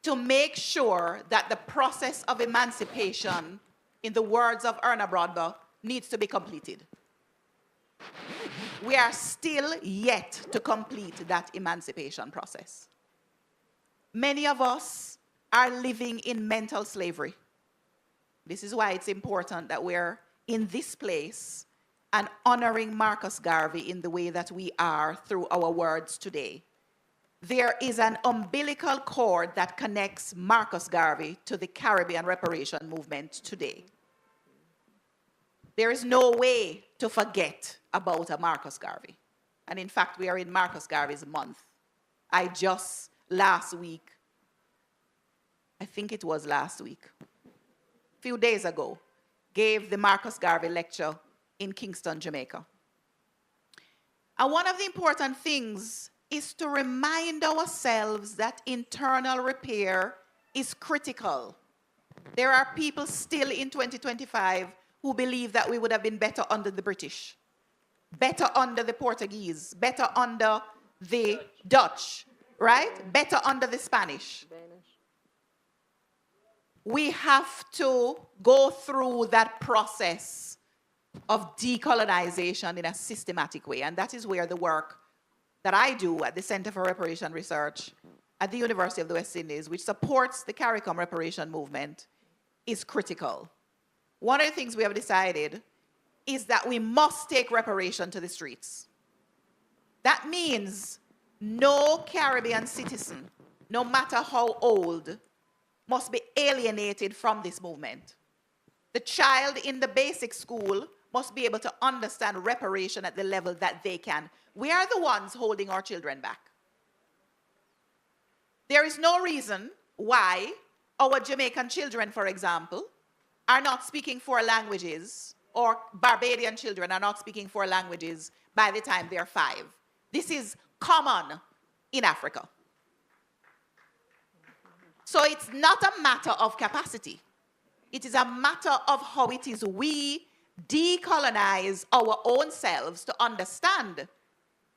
to make sure that the process of emancipation, in the words of Erna Brodber, needs to be completed. We are still yet to complete that emancipation process. Many of us are living in mental slavery. This is why it's important that we're in this place and honoring Marcus Garvey in the way that we are through our words today. There is an umbilical cord that connects Marcus Garvey to the Caribbean reparation movement today. there is no way to forget about a Marcus Garvey. And in fact, we are in Marcus Garvey's month. I just last week, I think it was last week, a few days ago, gave the Marcus Garvey lecture in Kingston, Jamaica. And one of the important things is to remind ourselves that internal repair is critical. There are people still in 2025 who believe that we would have been better under the British, better under the Portuguese, better under the Dutch, right? Better under the Spanish. We have to go through that process of decolonization in a systematic way. And that is where the work that I do at the Center for Reparation Research at the University of the West Indies, which supports the CARICOM reparation movement, is critical. One of the things we have decided is that we must take reparation to the streets. That means no Caribbean citizen, no matter how old, must be alienated from this movement. The child in the basic school must be able to understand reparation at the level that they can. We are the ones holding our children back. There is no reason why our Jamaican children, for example, are not speaking 4 languages, or Barbadian children are not speaking 4 languages by the time they're 5. This is common in Africa. So it's not a matter of capacity. It is a matter of how it is we decolonize our own selves to understand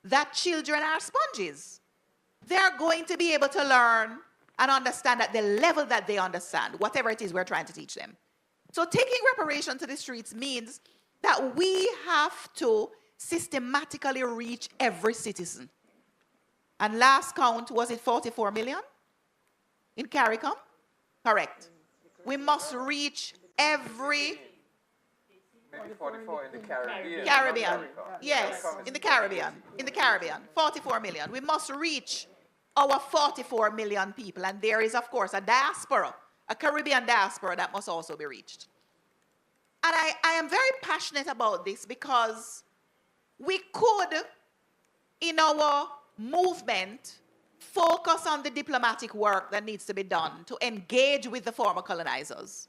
that children are sponges. They're going to be able to learn and understand at the level that they understand, whatever it is we're trying to teach them. So taking reparation to the streets means that we have to systematically reach every citizen. And last count, was it 44 million in CARICOM? Correct. We must reach every... Maybe 44 in the Caribbean. Caribbean. Yes, in the Caribbean. In the Caribbean, 44 million. We must reach our 44 million people. And there is, of course, a diaspora, a Caribbean diaspora that must also be reached. And I am very passionate about this because we could, in our movement, focus on the diplomatic work that needs to be done to engage with the former colonizers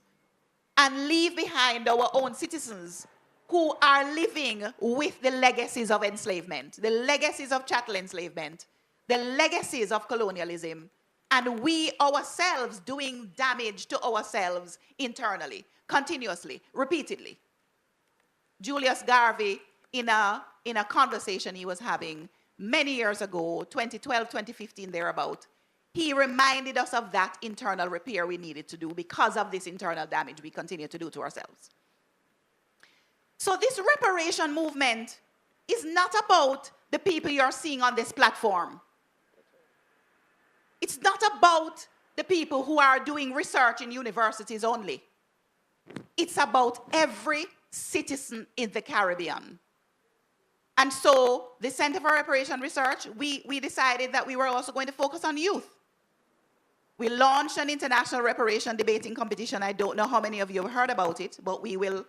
and leave behind our own citizens who are living with the legacies of enslavement, the legacies of chattel enslavement, the legacies of colonialism, and we ourselves doing damage to ourselves internally, continuously, repeatedly. Julius Garvey, in a conversation he was having many years ago, 2012, 2015, thereabout, he reminded us of that internal repair we needed to do because of this internal damage we continue to do to ourselves. So this reparation movement is not about the people you're seeing on this platform. It's not about the people who are doing research in universities only. It's about every citizen in the Caribbean. And so the Center for Reparation Research, we decided that we were also going to focus on youth. We launched an international reparation debating competition. I don't know how many of you have heard about it, but we will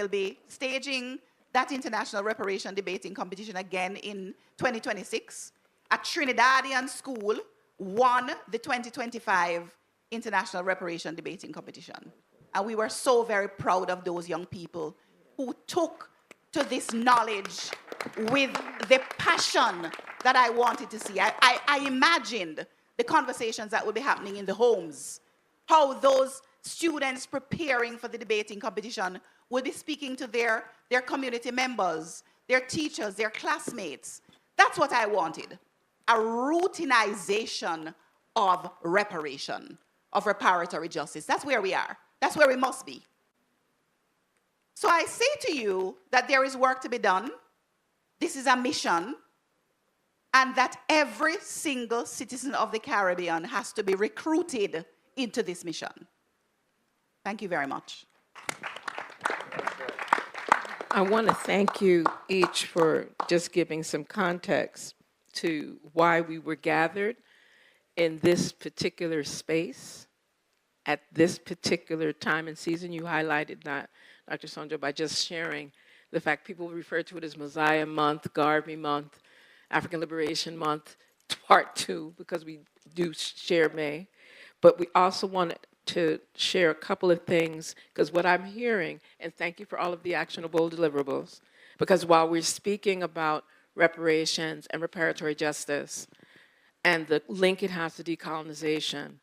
be staging that international reparation debating competition again in 2026. A Trinidadian school won the 2025 international reparation debating competition. And we were so very proud of those young people who took to this knowledge with the passion that I wanted to see. I imagined the conversations that would be happening in the homes, how those students preparing for the debating competition would be speaking to their community members, their teachers, their classmates. That's what I wanted, a routinization of reparation, of reparatory justice. That's where we are. That's where we must be. So I say to you that there is work to be done. This is a mission, and that every single citizen of the Caribbean has to be recruited into this mission. Thank you very much. I want to thank you each for just giving some context to why we were gathered in this particular space at this particular time and season. You highlighted Dr. Sonja, by just sharing the fact people refer to it as Messiah Month, Garvey Month, African Liberation Month, Part 2, because we do share May. But we also wanted to share a couple of things, because what I'm hearing, and thank you for all of the actionable deliverables, because while we're speaking about reparations and reparatory justice and the link it has to decolonization,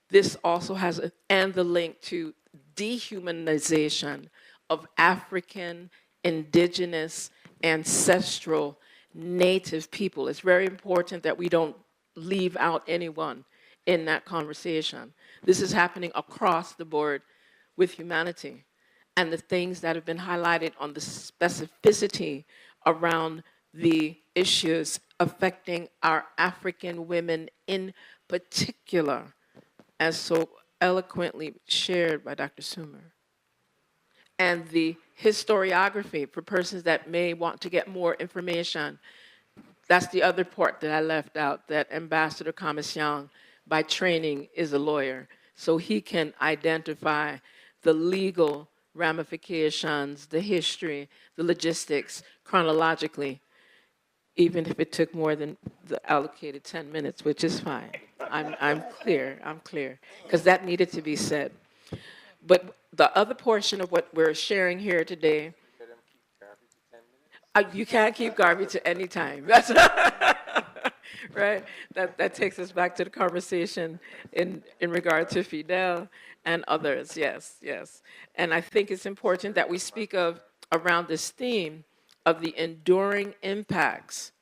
this also has, and the link to dehumanization of African, indigenous, ancestral, native people. It's very important that we don't leave out anyone in that conversation. This is happening across the board with humanity. And the things that have been highlighted on the specificity around the issues affecting our African women in particular, as so eloquently shared by Dr. Sumer. And the historiography for persons that may want to get more information. That's the other part that I left out, that Ambassador Commission, by training, is a lawyer. So he can identify the legal ramifications, the history, the logistics, chronologically, even if it took more than the allocated 10 minutes, which is fine. I'm clear, because that needed to be said. But the other portion of what we're sharing here today, you can't keep Garvey to any time. That's right? That takes us back to the conversation in regard to Fidel and others, yes. And I think it's important that we speak of, around this theme, of the enduring impacts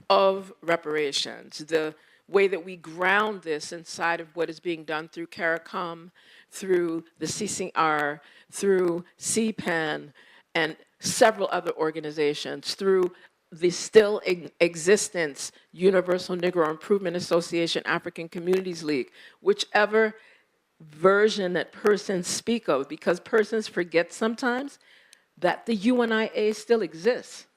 of reparations, the way that we ground this inside of what is being done through CARICOM, through the CCR, through CPAN, and several other organizations, through the still in existence Universal Negro Improvement Association, African Communities League, whichever version that persons speak of, because persons forget sometimes that the UNIA still exists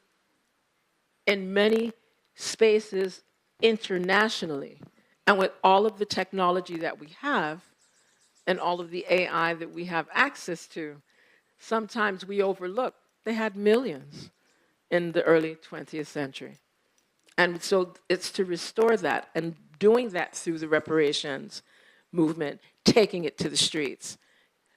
in many spaces internationally. And with all of the technology that we have and all of the AI that we have access to, sometimes we overlook they had millions in the early 20th century. And so it's to restore that, and doing that through the reparations movement, taking it to the streets,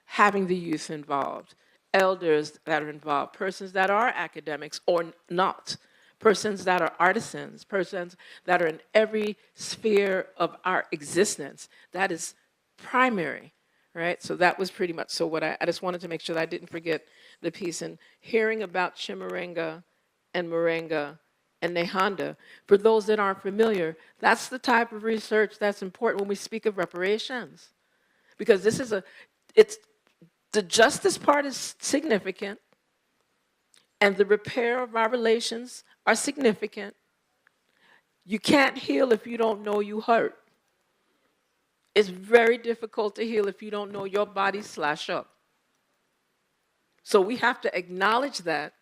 having the youth involved, elders that are involved, persons that are academics or not, persons that are artisans, persons that are in every sphere of our existence. That is primary, right? So that was pretty much, so what I just wanted to make sure that I didn't forget the piece. And hearing about Chimurenga and Moringa and Nehanda, for those that aren't familiar, that's the type of research that's important when we speak of reparations. Because this is the justice part is significant, and the repair of our relations are significant. You can't heal if you don't know you hurt. It's very difficult to heal if you don't know your body slash up. So we have to acknowledge that,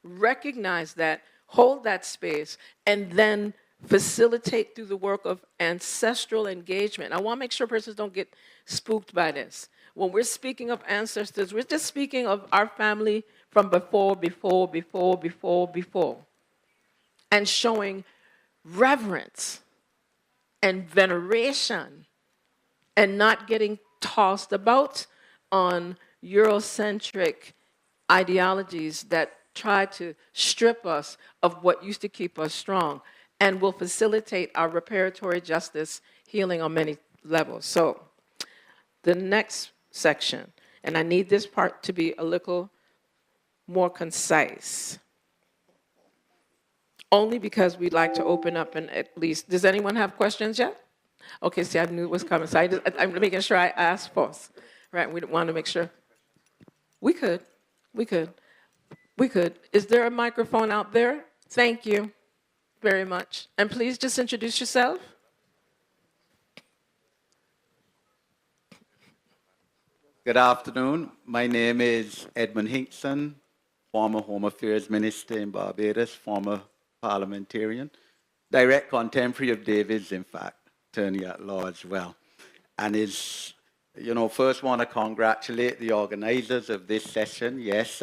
recognize that, hold that space, and then facilitate through the work of ancestral engagement. I want to make sure persons don't get spooked by this. When we're speaking of ancestors, we're just speaking of our family from before, and showing reverence and veneration and not getting tossed about on Eurocentric ideologies that try to strip us of what used to keep us strong and will facilitate our reparatory justice healing on many levels. So the next section, and I need this part to be a little more concise, only because we'd like to open up and at least, does anyone have questions yet? Okay, see, I knew it was coming, so I'm making sure I ask first, right? We want to make sure. We could. Is there a microphone out there? Thank you very much. And please just introduce yourself. Good afternoon. My name is Edmund Hinkson, former Home Affairs Minister in Barbados, former parliamentarian, direct contemporary of David's, in fact, attorney at law as well, and is first want to congratulate the organizers of this session. Yes,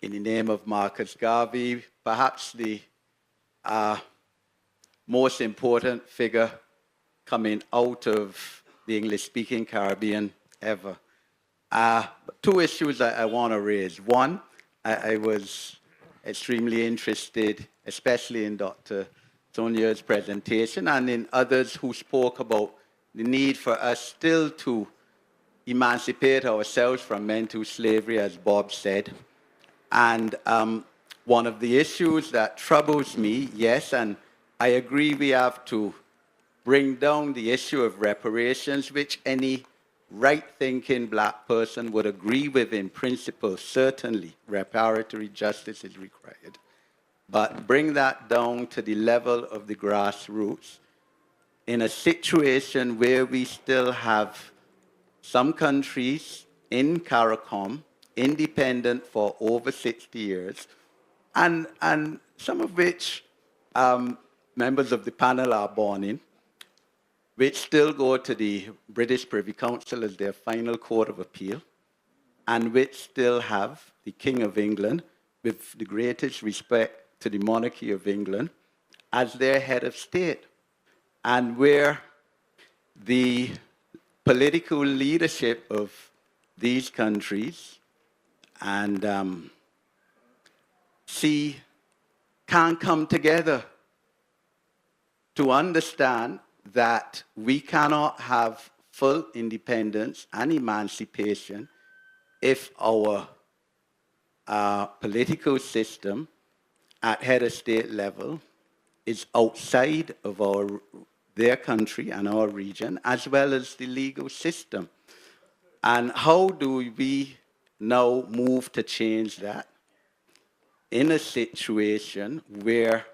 in the name of Marcus Garvey, perhaps the most important figure coming out of the English-speaking Caribbean ever. Two issues I want to raise. One, I was extremely interested, especially in Dr. Sonia's presentation and in others who spoke about the need for us still to emancipate ourselves from mental slavery, as Bob said. And one of the issues that troubles me, yes, and I agree we have to bring down the issue of reparations, which any right-thinking black person would agree with in principle. Certainly, reparatory justice is required. But bring that down to the level of the grassroots in a situation where we still have some countries in CARICOM independent for over 60 years, and some of which members of the panel are born in, which still go to the British Privy Council as their final court of appeal, and which still have the King of England, with the greatest respect to the monarchy of England, as their head of state, and where the political leadership of these countries and can't come together to understand that we cannot have full independence and emancipation if our political system at head of state level is outside of their country and our region, as well as the legal system. And how do we now move to change that in a situation where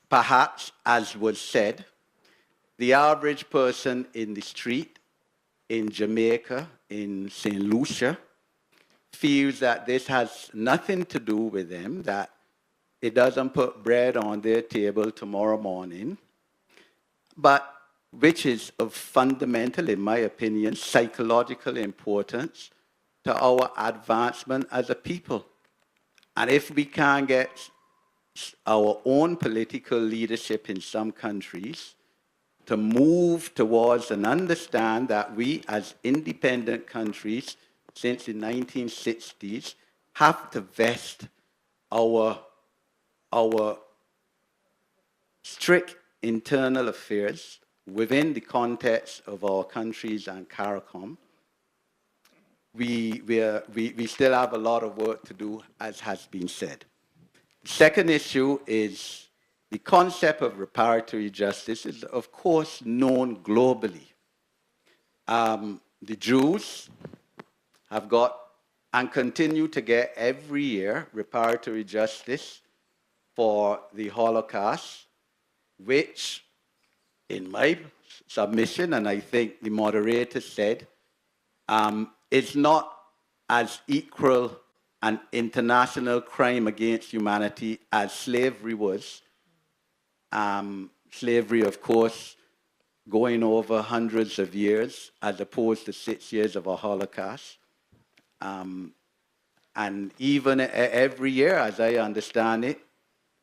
perhaps, as was said, the average person in the street in Jamaica, in St. Lucia, feels that this has nothing to do with them, that it doesn't put bread on their table tomorrow morning, but which is of fundamental, in my opinion, psychological importance to our advancement as a people. And if we can't get our own political leadership in some countries to move towards and understand that we as independent countries since the 1960s have to vest our strict internal affairs within the context of our countries and CARICOM, we still have a lot of work to do, as has been said. Second issue is the concept of reparatory justice is, of course, known globally. The Jews have got and continue to get every year reparatory justice for the Holocaust, which, in my submission, and I think the moderator said, is not as equal an international crime against humanity as slavery was. Slavery, of course, going over hundreds of years as opposed to 6 years of a Holocaust. And even every year, as I understand it,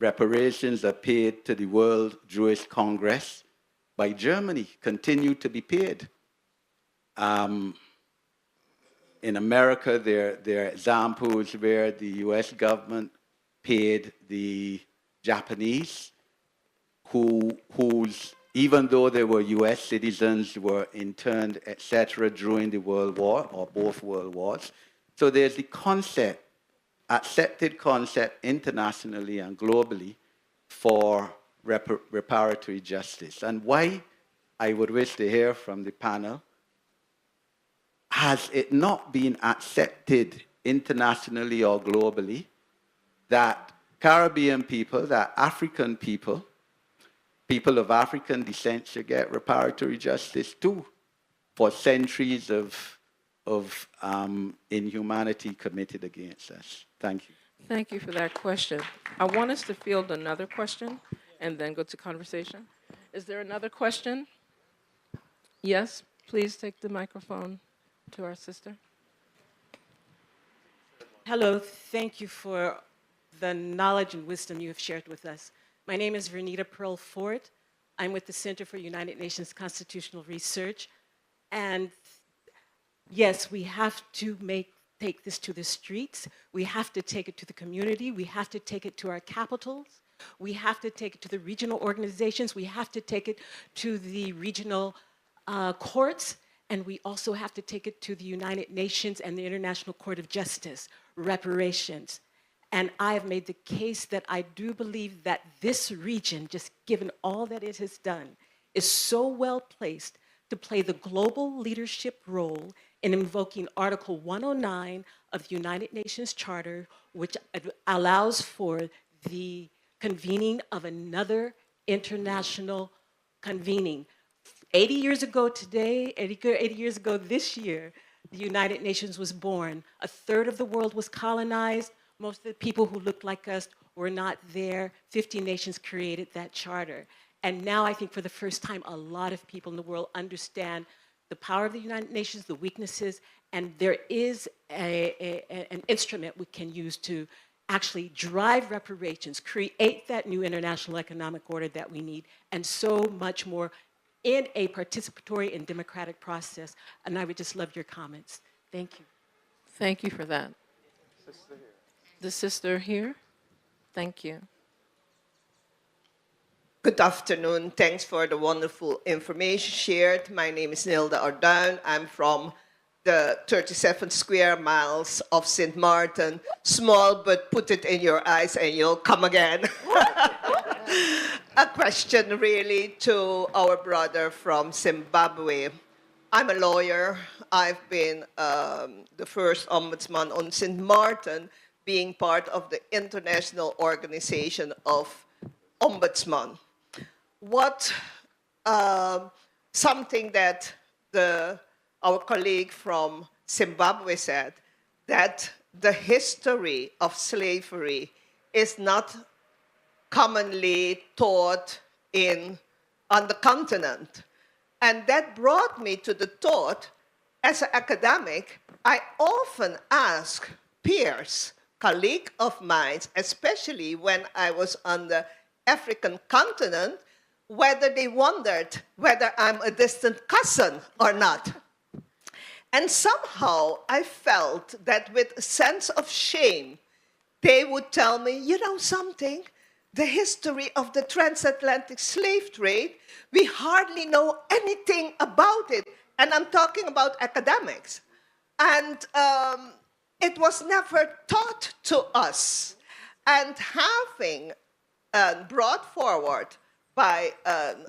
reparations are paid to the World Jewish Congress by Germany, continue to be paid. In America, there are examples where the US government paid the Japanese, whose, even though they were US citizens, were interned, etc., during the World War, or both World Wars. So there's the concept, accepted concept internationally and globally for reparatory justice. And why, I would wish to hear from the panel, has it not been accepted internationally or globally that Caribbean people, that African people, people of African descent should get reparatory justice too for centuries of inhumanity committed against us? Thank you. Thank you for that question. I want us to field another question and then go to conversation. Is there another question? Yes, please take the microphone to our sister? Hello, thank you for the knowledge and wisdom you have shared with us. My name is Vernita Pearl Ford. I'm with the Center for United Nations Constitutional Research. And yes, we have to take this to the streets. We have to take it to the community. We have to take it to our capitals. We have to take it to the regional organizations. We have to take it to the regional courts. And we also have to take it to the United Nations and the International Court of Justice, reparations. And I have made the case that I do believe that this region, just given all that it has done, is so well placed to play the global leadership role in invoking Article 109 of the United Nations Charter, which allows for the convening of another international convening. 80 years ago today, 80 years ago this year, the United Nations was born. A third of the world was colonized. Most of the people who looked like us were not there. 50 nations created that charter. And now I think for the first time, a lot of people in the world understand the power of the United Nations, the weaknesses, and there is an instrument we can use to actually drive reparations, create that new international economic order that we need, and so much more in a participatory and democratic process. And I would just love your comments. Thank you. Thank you for that. The sister here. Thank you. Good afternoon. Thanks for the wonderful information shared. My name is Nilda Ardown. I'm from the 37 square miles of St. Martin. Small, but put it in your eyes and you'll come again. A question really to our brother from Zimbabwe. I'm a lawyer. I've been the first ombudsman on St. Martin, being part of the International Organization of Ombudsman. What something that our colleague from Zimbabwe said, that the history of slavery is not commonly taught on the continent. And that brought me to the thought, as an academic, I often ask peers, colleagues of mine, especially when I was on the African continent, whether they wondered whether I'm a distant cousin or not. And somehow I felt that with a sense of shame, they would tell me, you know something, the history of the transatlantic slave trade, we hardly know anything about it. And I'm talking about academics. And it was never taught to us. And having brought forward by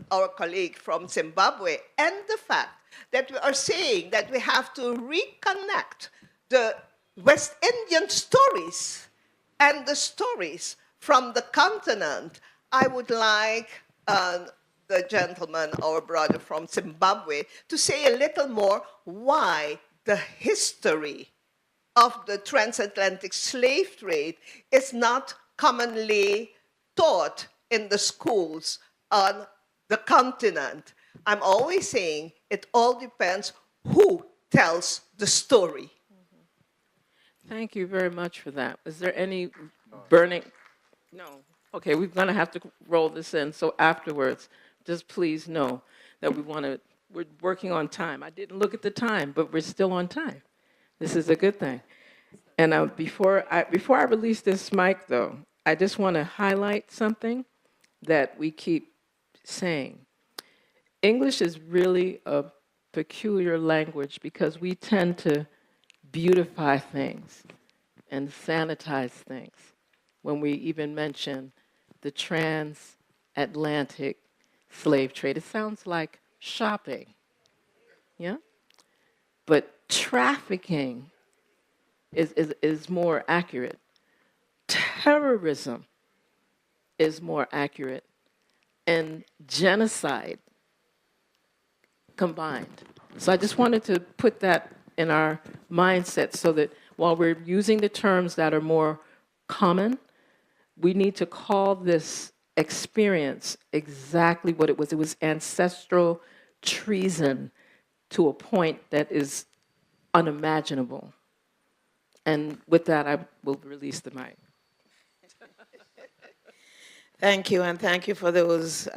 our colleague from Zimbabwe, and the fact that we are saying that we have to reconnect the West Indian stories and the stories from the continent, I would like the gentleman, our brother from Zimbabwe, to say a little more why the history of the transatlantic slave trade is not commonly taught in the schools on the continent. I'm always saying it all depends who tells the story. Thank you very much for that. Is there any burning? No. Okay, we're going to have to roll this in. So afterwards, just please know that we're working on time. I didn't look at the time, but we're still on time. This is a good thing. And before I release this mic, though, I just want to highlight something that we keep saying. English is really a peculiar language because we tend to beautify things and sanitize things when we even mention the transatlantic slave trade. It sounds like shopping, yeah? But trafficking is more accurate. Terrorism is more accurate. And genocide combined. So I just wanted to put that in our mindset so that while we're using the terms that are more common, we need to call this experience exactly what it was. It was ancestral treason to a point that is unimaginable. And with that, I will release the mic. Thank you, and thank you for those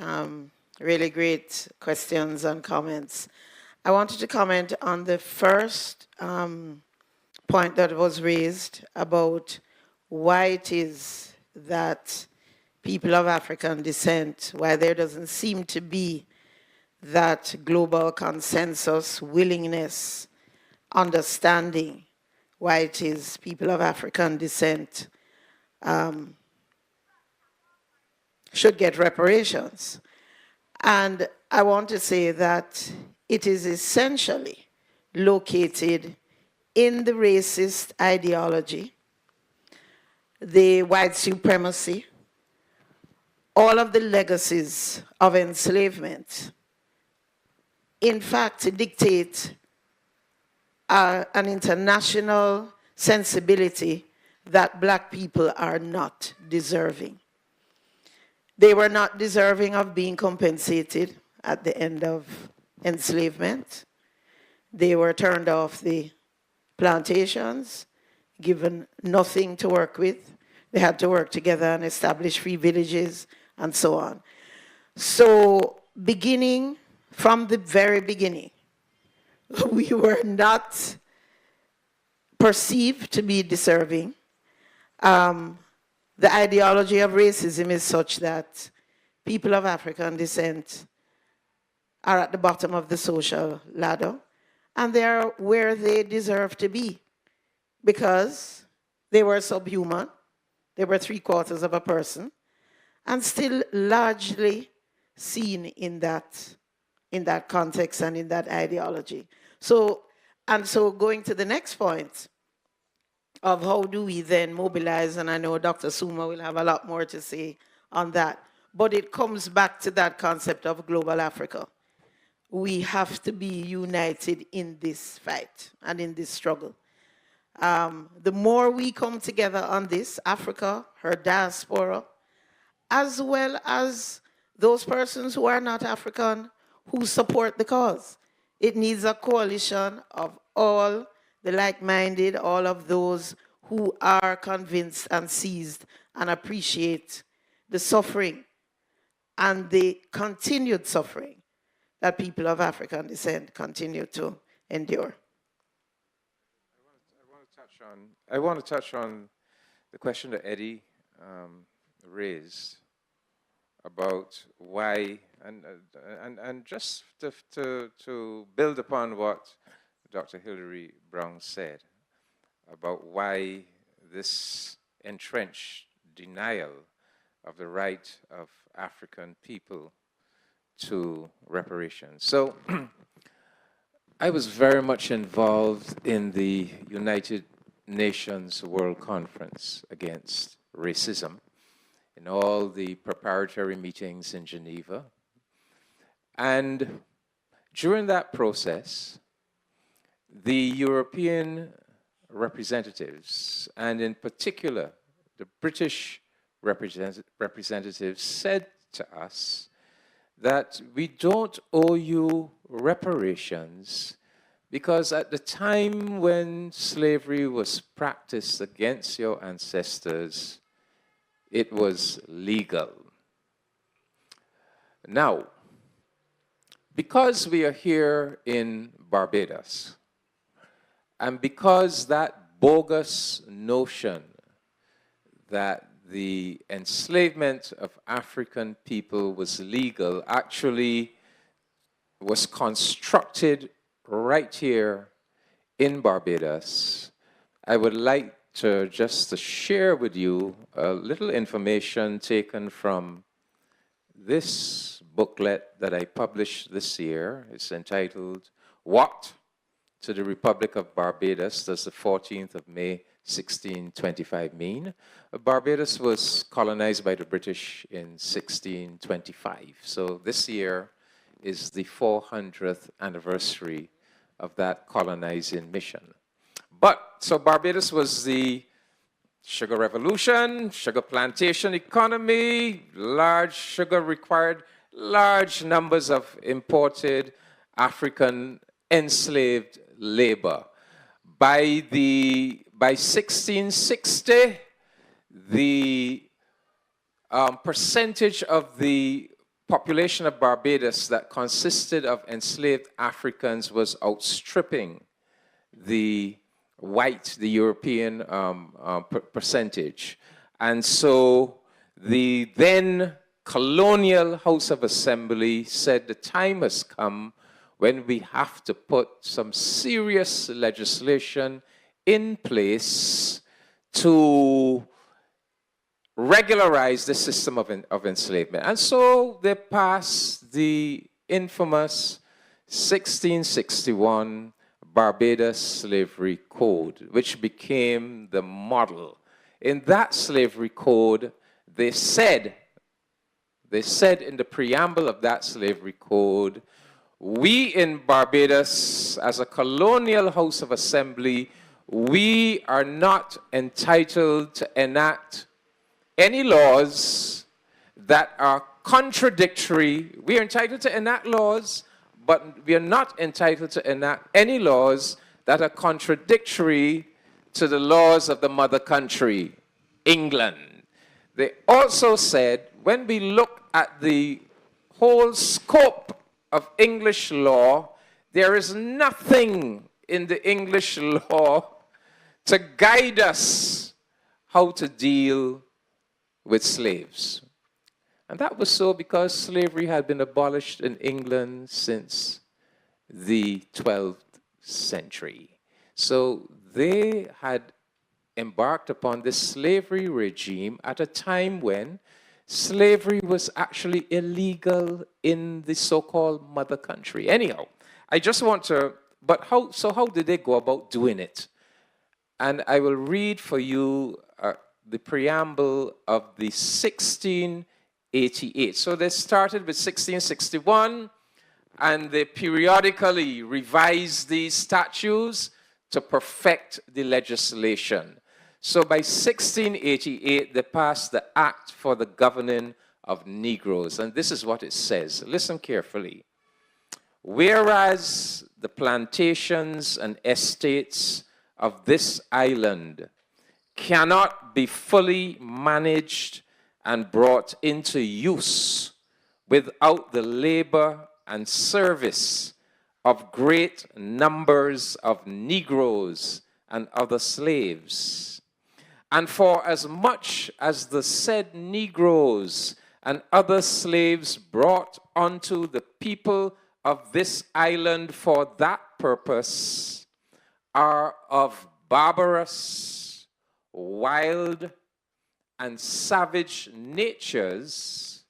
really great questions and comments. I wanted to comment on the first point that was raised about why it is that people of African descent, why there doesn't seem to be that global consensus, willingness, understanding, why it is people of African descent should get reparations. And I want to say that it is essentially located in the racist ideology, the white supremacy, all of the legacies of enslavement, in fact, dictate an international sensibility that black people are not deserving. They were not deserving of being compensated at the end of enslavement. They were turned off the plantations, given nothing to work with. They had to work together and establish free villages and so on. So beginning from the very beginning, we were not perceived to be deserving. The ideology of racism is such that people of African descent are at the bottom of the social ladder, and they are where they deserve to be because they were subhuman, they were 3/4 of a person, and still largely seen in that context and in that ideology. So going to the next point of how do we then mobilize, and I know Dr. Suma will have a lot more to say on that, but it comes back to that concept of global Africa. We have to be united in this fight and in this struggle. The more we come together on this, Africa, her diaspora, as well as those persons who are not African who support the cause. It needs a coalition of all the like-minded, all of those who are convinced and seized and appreciate the suffering and the continued suffering that people of African descent continue to endure. I want to touch on the question that Eddie raised about why, and just to build upon what Dr. Hilary Brown said about why this entrenched denial of the right of African people to reparations. So I was very much involved in the United Nations World Conference Against Racism, in all the preparatory meetings in Geneva. And during that process, the European representatives, and in particular, the British representatives said to us that we don't owe you reparations because at the time when slavery was practiced against your ancestors, it was legal. Now, because we are here in Barbados, and because that bogus notion that the enslavement of African people was legal actually was constructed right here in Barbados, I would like to just share with you a little information taken from this booklet that I published this year. It's entitled, What to the Republic of Barbados Does the 14th of May 1625 Mean? Barbados was colonized by the British in 1625. So this year is the 400th anniversary of that colonizing mission. So Barbados was the sugar revolution, sugar plantation economy, large sugar required large numbers of imported African enslaved labor. By 1660, the percentage of the population of Barbados that consisted of enslaved Africans was outstripping the European percentage. And so the then colonial House of Assembly said the time has come when we have to put some serious legislation in place to regularize the system of enslavement. And so they passed the infamous 1661 Barbados Slavery Code, which became the model. In that slavery code, they said in the preamble of that slavery code, we in Barbados, as a colonial House of Assembly, we are not entitled to enact any laws that are contradictory. We are entitled to enact laws, but we are not entitled to enact any laws that are contradictory to the laws of the mother country, England. They also said, when we look at the whole scope of English law, there is nothing in the English law to guide us how to deal with slaves. And that was so because slavery had been abolished in England since the 12th century. So they had embarked upon this slavery regime at a time when slavery was actually illegal in the so-called mother country. Anyhow, I just want to, but how did they go about doing it? And I will read for you the preamble of the 1688. So they started with 1661, and they periodically revised these statutes to perfect the legislation. So by 1688, they passed the Act for the Governing of Negroes. And this is what it says. Listen carefully. Whereas the plantations and estates of this island cannot be fully managed and brought into use without the labor and service of great numbers of Negroes and other slaves. And for as much as the said Negroes and other slaves brought unto the people of this island for that purpose are of barbarous, wild, and savage natures,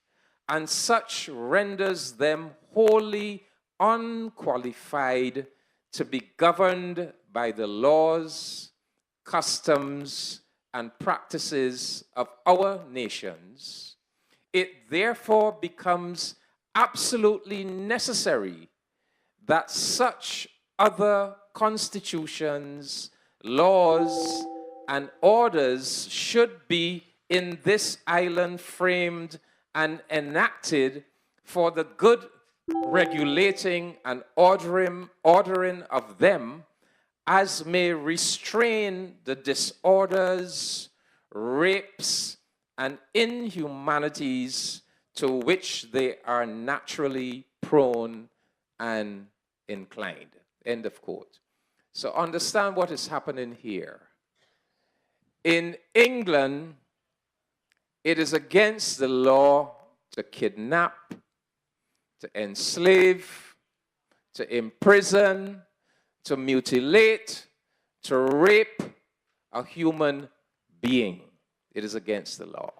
and such renders them wholly unqualified to be governed by the laws, customs, and practices of our nations, it therefore becomes absolutely necessary that such other constitutions, laws, and orders should be in this island framed and enacted for the good regulating and ordering of them, as may restrain the disorders, rapes, and inhumanities to which they are naturally prone and inclined. End of quote. So understand what is happening here. In England, it is against the law to kidnap, to enslave, to imprison, to mutilate, to rape a human being. It is against the law.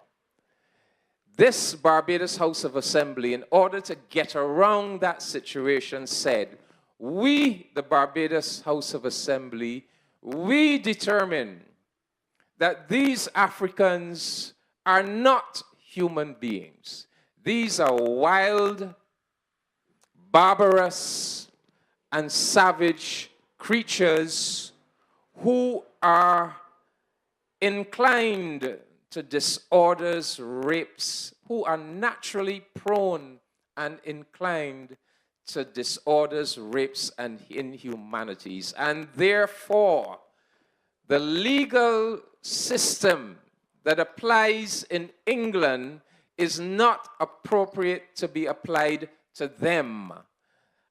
This Barbados House of Assembly, in order to get around that situation, said, we, the Barbados House of Assembly, we determine that these Africans are not human beings. These are wild, barbarous, and savage creatures who are inclined to disorders, rapes, who are naturally prone and inclined to disorders, rapes, and inhumanities. And therefore, the legal system that applies in England is not appropriate to be applied to them.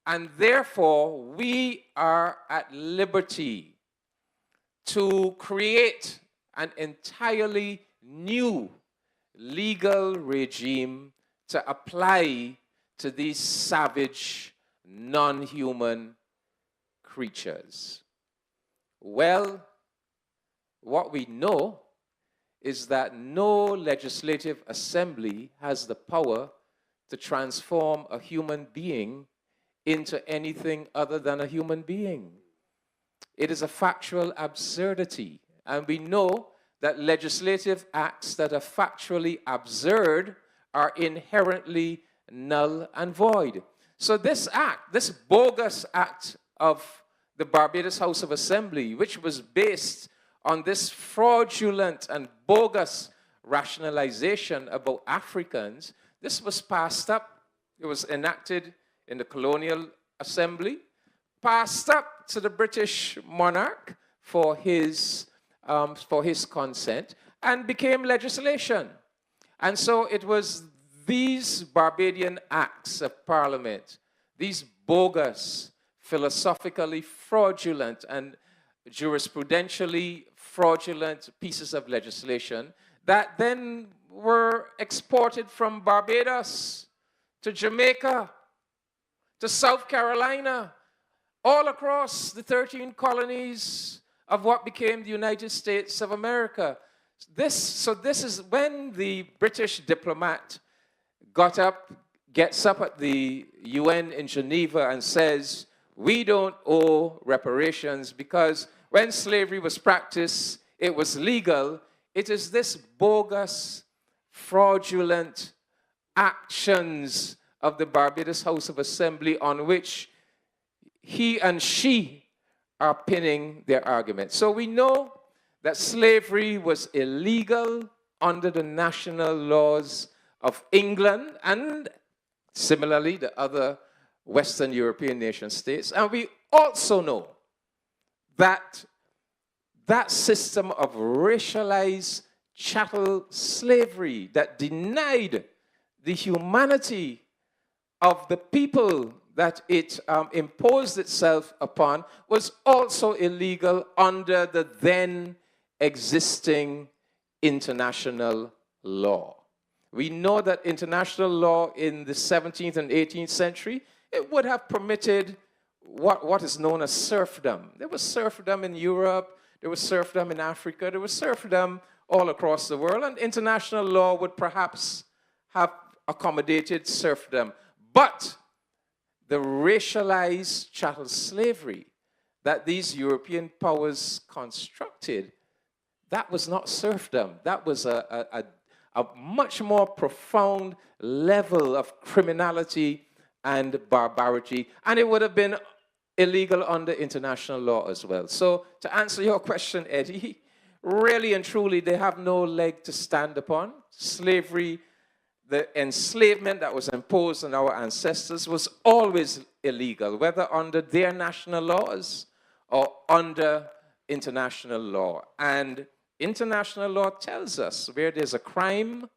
And therefore, we are at liberty to create an entirely new legal regime to apply to these savage, non-human creatures. Well, what we know is that no legislative assembly has the power to transform a human being into anything other than a human being. It is a factual absurdity, and we know that legislative acts that are factually absurd are inherently null and void. So this act, this bogus act of the Barbados House of Assembly, which was based on this fraudulent and bogus rationalization about Africans, this was passed up. It was enacted in the Colonial Assembly, passed up to the British monarch for his consent, and became legislation. And so it was these Barbadian acts of Parliament, these bogus, philosophically fraudulent and jurisprudentially fraudulent pieces of legislation that then were exported from Barbados to Jamaica, to South Carolina, all across the 13 colonies of what became the United States of America. This is when the British diplomat gets up at the UN in Geneva and says, we don't owe reparations because when slavery was practiced, it was legal. It is this bogus, fraudulent actions of the Barbados House of Assembly on which he and she are pinning their argument. So we know that slavery was illegal under the national laws of England and similarly the other Western European nation states. And we also know that that system of racialized chattel slavery that denied the humanity of the people that it imposed itself upon was also illegal under the then existing international law. We know that international law in the 17th and 18th century, it would have permitted what is known as serfdom. There was serfdom in Europe, there was serfdom in Africa, there was serfdom all across the world, and international law would perhaps have accommodated serfdom. But the racialized chattel slavery that these European powers constructed, that was not serfdom. That was a much more profound level of criminality and barbarity, and it would have been illegal under international law as well. So to answer your question, Eddie, really and truly, they have no leg to stand upon. Slavery, the enslavement that was imposed on our ancestors was always illegal, whether under their national laws or under international law. And international law tells us where there's a crime,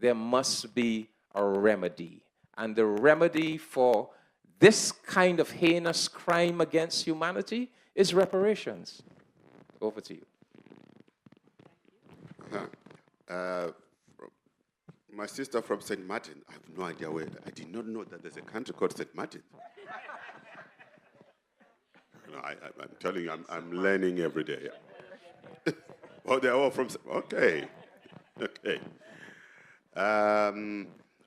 there must be a remedy. And the remedy for this kind of heinous crime against humanity is reparations. Over to you. My sister from St. Martin, I have no idea where. I did not know that there's a country called St. Martin. I'm telling you, I'm learning every day. Yeah. Oh, they're all from. Okay. Okay.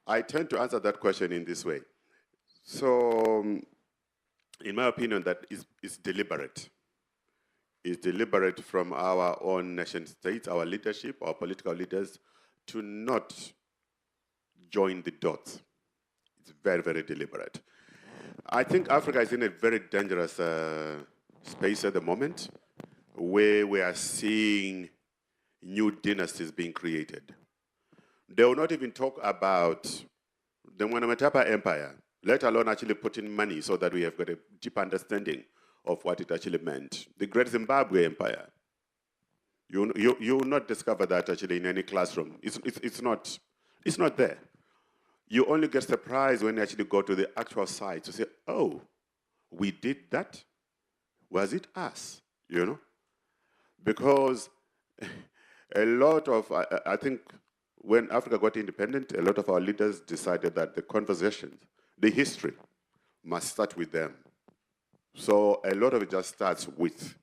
I tend to answer that question in this way. So, in my opinion, that is deliberate. It's deliberate from our own nation states, our leadership, our political leaders, to not join the dots. It's very, very deliberate. I think Africa is in a very dangerous space at the moment, where we are seeing new dynasties being created. They will not even talk about the Mwanamatapa Empire. let alone actually put in money so that we have got a deep understanding of what it actually meant. The Great Zimbabwe Empire. You will not discover that actually in any classroom. It's not there. You only get surprised when you actually go to the actual site to say, oh, we did that? Was it us? You know? Because a lot of, I think when Africa got independent, a lot of our leaders decided that the conversations, the history, must start with them. So a lot of it just starts with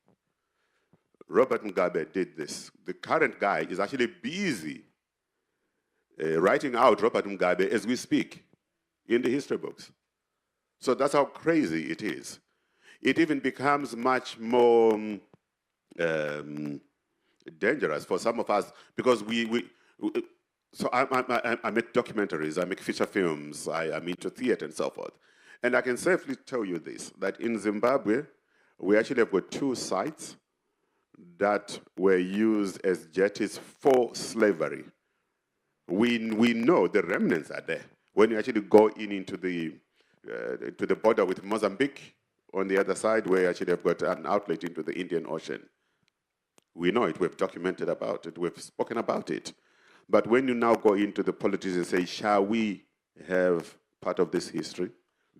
Robert Mugabe did this. The current guy is actually busy writing out Robert Mugabe as we speak in the history books. So that's how crazy it is. It even becomes much more dangerous for some of us because so I make documentaries, I make feature films, I'm into theater and so forth. And I can safely tell you this, that in Zimbabwe, we actually have got 2 sites that were used as jetties for slavery. We know the remnants are there. When you actually go into the border with Mozambique, on the other side, where you actually have got an outlet into the Indian Ocean. We know it, we've documented about it, we've spoken about it. But when you now go into the politics and say, shall we have part of this history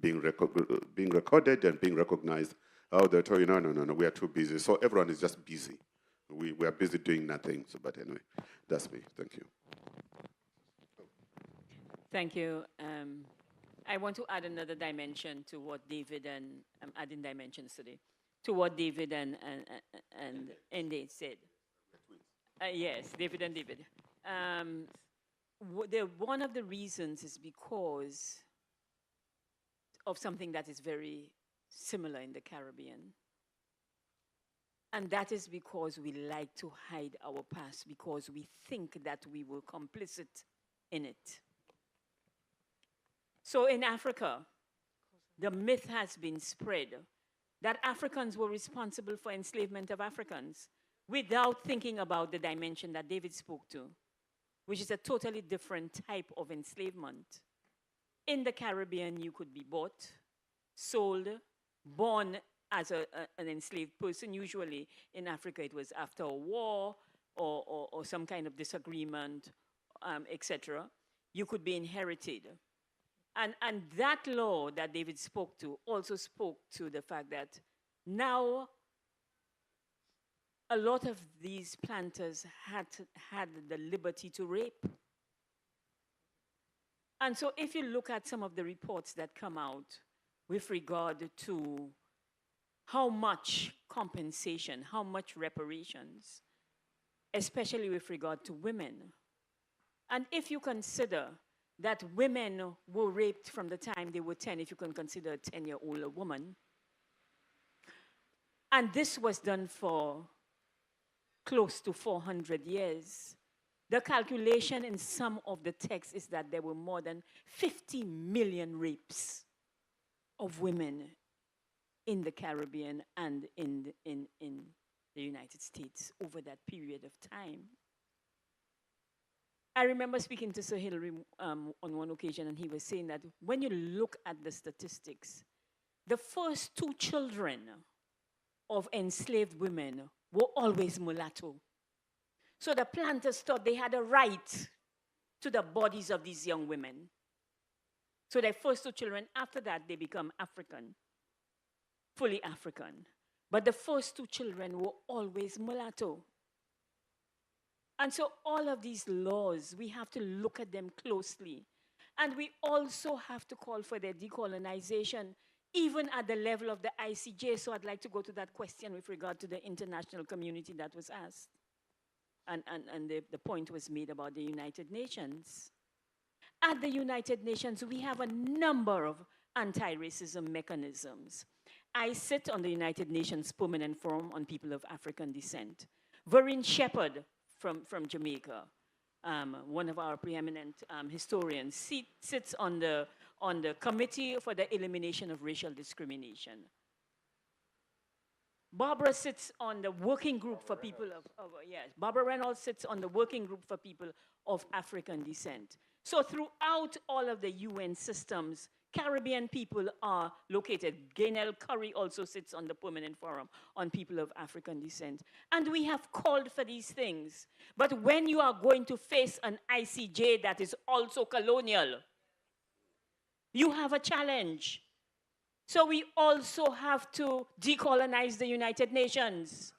being recorded and being recognized? Oh, they're telling you, no, we are too busy. So everyone is just busy. We are busy doing nothing. So, but anyway, that's me. Thank you. Thank you. I want to add another dimension to what David and I'm adding dimensions today to what David and Ende said. Yes, David and David. One of the reasons is because of something that is very similar in the Caribbean. And that is because we like to hide our past because we think that we were complicit in it. So in Africa, the myth has been spread that Africans were responsible for enslavement of Africans without thinking about the dimension that David spoke to, which is a totally different type of enslavement. In the Caribbean, you could be bought, sold, born as an enslaved person. Usually in Africa, it was after a war or some kind of disagreement, etc. You could be inherited. And that law that David spoke to also spoke to the fact that now a lot of these planters had the liberty to rape. And so if you look at some of the reports that come out with regard to how much compensation, how much reparations, especially with regard to women, and if you consider that women were raped from the time they were 10, if you can consider a 10-year-old woman. And this was done for close to 400 years. The calculation in some of the texts is that there were more than 50 million rapes of women in the Caribbean and in the United States over that period of time. I remember speaking to Sir Hilary on one occasion, and he was saying that when you look at the statistics, the first 2 children of enslaved women were always mulatto. So the planters thought they had a right to the bodies of these young women. So their first 2 children, after that, they become African, fully African. But the first 2 children were always mulatto. And so all of these laws, we have to look at them closely. And we also have to call for their decolonization, even at the level of the ICJ. So I'd like to go to that question with regard to the international community that was asked. And the point was made about the United Nations. At the United Nations, we have a number of anti-racism mechanisms. I sit on the United Nations Permanent Forum on People of African Descent. Vereen Shepherd from Jamaica, one of our preeminent historians, sits on the Committee for the Elimination of Racial Discrimination. Barbara sits on the Working Group for People yes, Barbara Reynolds sits on the Working Group for People of African Descent. So throughout all of the UN systems, Caribbean people are located. Gaynell Curry also sits on the Permanent Forum on People of African Descent. And we have called for these things. But when you are going to face an ICJ that is also colonial, you have a challenge. So we also have to decolonize the United Nations.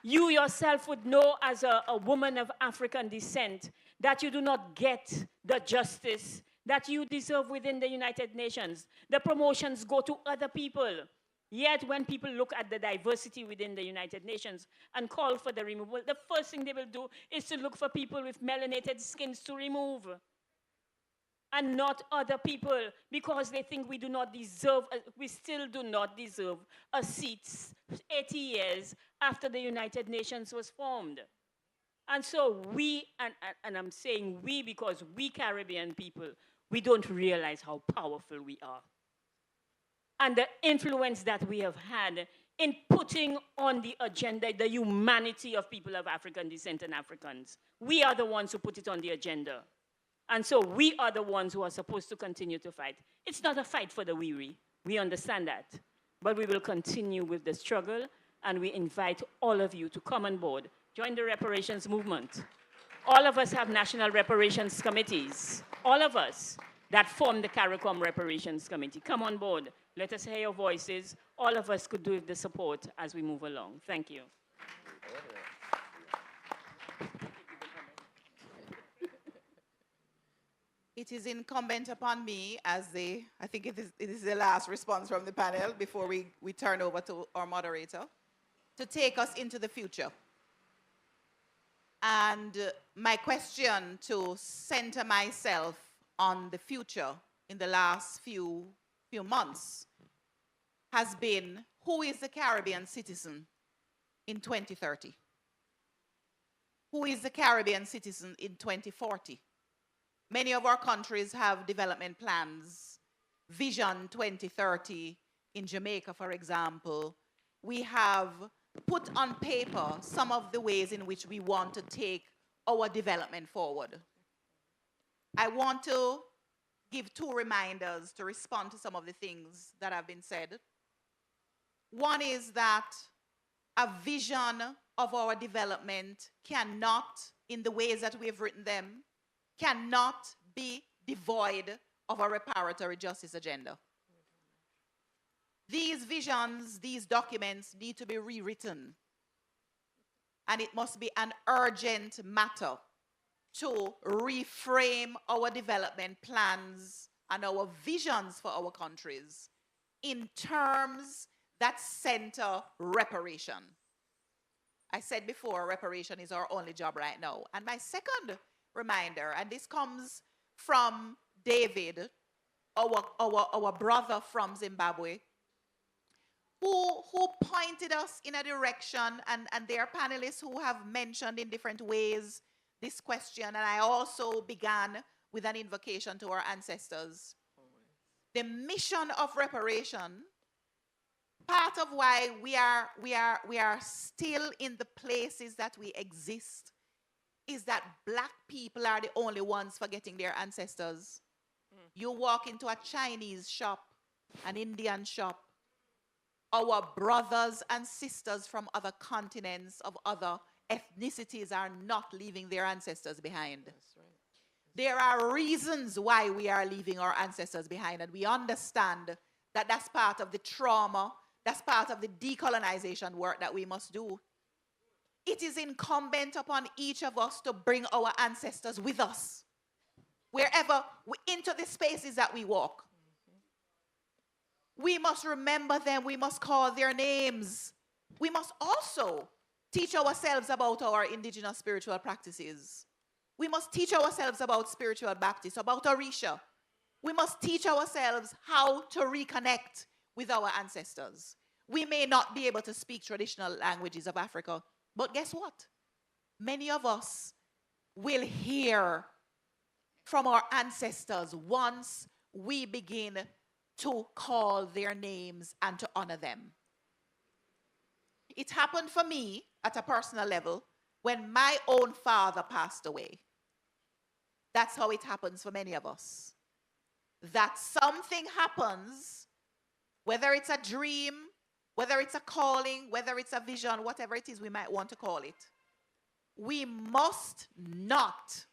You yourself would know as a woman of African descent that you do not get the justice that you deserve within the United Nations. The promotions go to other people. Yet when people look at the diversity within the United Nations and call for the removal, the first thing they will do is to look for people with melanated skins to remove. And not other people, because they think we do not deserve, we still do not deserve a seat 80 years after the United Nations was formed. And so we, and I'm saying we because we Caribbean people, we don't realize how powerful we are. And the influence that we have had in putting on the agenda the humanity of people of African descent and Africans. We are the ones who put it on the agenda. And so we are the ones who are supposed to continue to fight. It's not a fight for the weary. We understand that. But we will continue with the struggle, and we invite all of you to come on board. Join the reparations movement. All of us have national reparations committees. All of us that form the CARICOM Reparations Committee. Come on board. Let us hear your voices. All of us could do with the support as we move along. Thank you. It is incumbent upon me as I think it is the last response from the panel before we turn over to our moderator, to take us into the future. And my question to center myself on the future in the last few months has been, who is the Caribbean citizen in 2030? Who is the Caribbean citizen in 2040? Many of our countries have development plans. Vision 2030 in Jamaica, for example. We have put on paper some of the ways in which we want to take our development forward. I want to give two reminders to respond to some of the things that have been said. One is that a vision of our development cannot, in the ways that we have written them, cannot be devoid of a reparatory justice agenda. These visions, these documents need to be rewritten. And it must be an urgent matter to reframe our development plans and our visions for our countries in terms that center reparation. I said before, reparation is our only job right now. And my second reminder, and this comes from David, our brother from Zimbabwe, who pointed us in a direction, and there are panelists who have mentioned in different ways this question, and I also began with an invocation to our ancestors. The mission of reparation, part of why we are still in the places that we exist, is that Black people are the only ones forgetting their ancestors. You walk into a Chinese shop, an Indian shop, our brothers and sisters from other continents, of other ethnicities, are not leaving their ancestors behind. That's right. There are reasons why we are leaving our ancestors behind, and we understand that that's part of the trauma, that's part of the decolonization work that we must do. It is incumbent upon each of us to bring our ancestors with us, wherever into the spaces that we walk. We must remember them. We must call their names. We must also teach ourselves about our indigenous spiritual practices. We must teach ourselves about spiritual Baptists, about Orisha. We must teach ourselves how to reconnect with our ancestors. We may not be able to speak traditional languages of Africa, but guess what? Many of us will hear from our ancestors once we begin to call their names and to honor them. It happened for me at a personal level when my own father passed away. That's how it happens for many of us. that something happens, whether it's a dream, whether it's a calling, whether it's a vision, whatever it is we might want to call it, we must not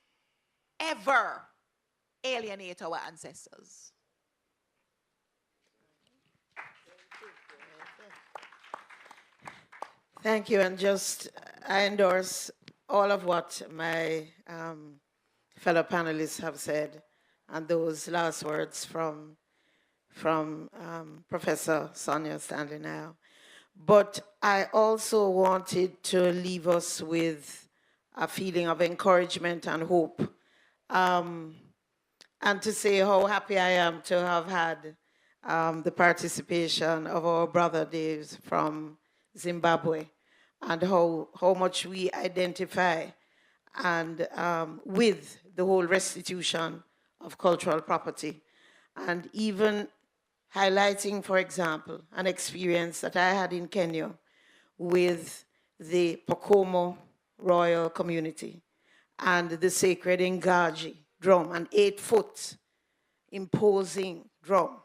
ever alienate our ancestors. Thank you, and I endorse all of what my fellow panelists have said, and those last words from Professor Sonia Stanley now. But I also wanted to leave us with a feeling of encouragement and hope, and to say how happy I am to have had the participation of our brother Dave from Zimbabwe, and how much we identify and with the whole restitution of cultural property, and even highlighting, for example, an experience that I had in Kenya with the Pokomo royal community and the sacred Ngaji drum, an 8-foot imposing drum,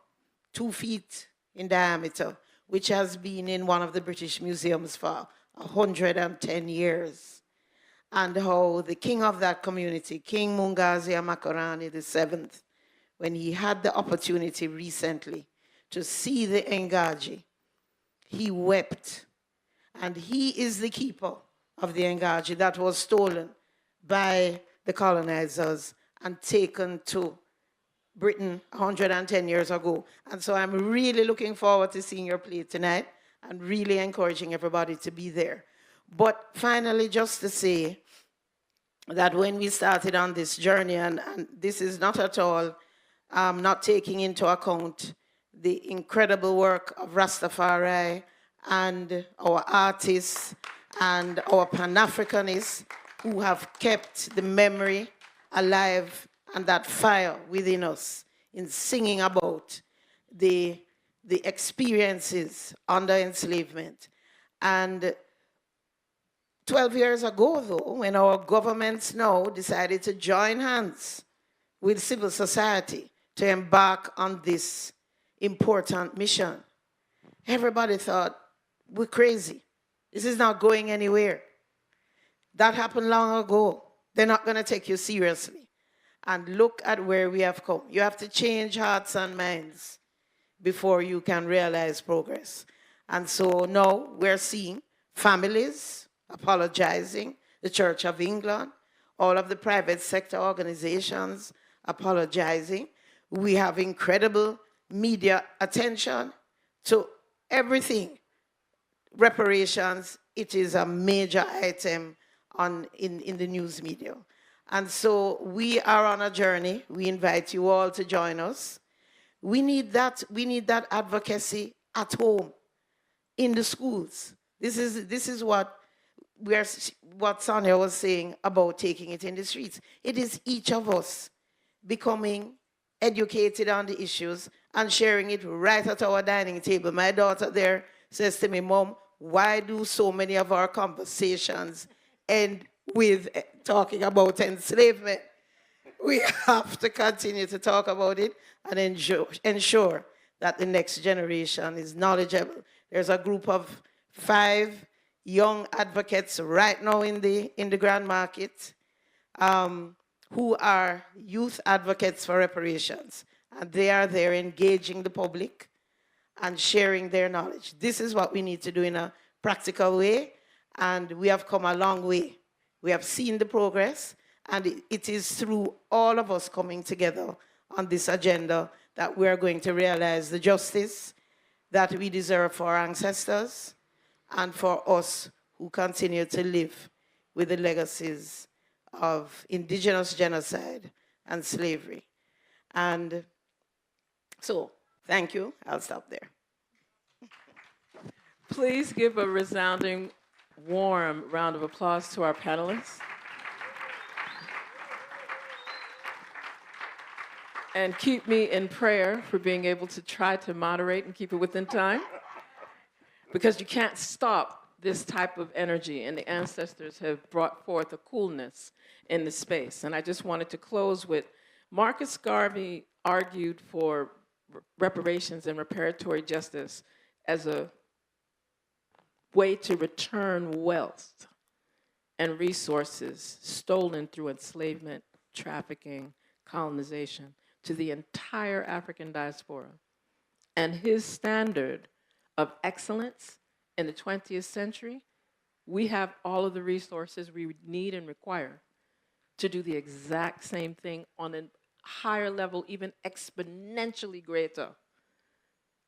2 feet in diameter, which has been in one of the British museums for 110 years. And how the king of that community, King Mungazi Makarani VII, when he had the opportunity recently to see the Ngaji, he wept. And he is the keeper of the Ngaji that was stolen by the colonizers and taken to Britain 110 years ago. And so I'm really looking forward to seeing your play tonight and really encouraging everybody to be there. But finally, just to say that when we started on this journey, and this is not at all not taking into account the incredible work of Rastafari and our artists and our Pan-Africanists who have kept the memory alive and that fire within us in singing about the experiences under enslavement. And 12 years ago, though, when our governments now decided to join hands with civil society to embark on this important mission, everybody thought, we're crazy. This is not going anywhere. That happened long ago. They're not going to take you seriously. And look at where we have come. You have to change hearts and minds before you can realize progress. And so now we're seeing families apologizing, the Church of England, all of the private sector organizations apologizing. We have incredible media attention to everything. Reparations, it is a major item in the news media. And so we are on a journey. We invite you all to join us. We need that advocacy at home, in the schools. This is what Sonia was saying about taking it in the streets. It is each of us becoming educated on the issues and sharing it right at our dining table. My daughter there says to me, Mom, why do so many of our conversations end with talking about enslavement? We have to continue to talk about it and ensure that the next generation is knowledgeable. There's a group of 5 young advocates right now in the Grand Market who are youth advocates for reparations. And they are there engaging the public and sharing their knowledge. This is what we need to do in a practical way, and we have come a long way. We have seen the progress, and it is through all of us coming together on this agenda that we are going to realize the justice that we deserve for our ancestors and for us who continue to live with the legacies of indigenous genocide and slavery. And so, thank you. I'll stop there. Please give a resounding, warm round of applause to our panelists. And keep me in prayer for being able to try to moderate and keep it within time, because you can't stop this type of energy, and the ancestors have brought forth a coolness in the space. And I just wanted to close with Marcus Garvey argued for reparations and reparatory justice as a way to return wealth and resources stolen through enslavement, trafficking, colonization to the entire African diaspora. And his standard of excellence in the 20th century, we have all of the resources we need and require to do the exact same thing on a higher level, even exponentially greater,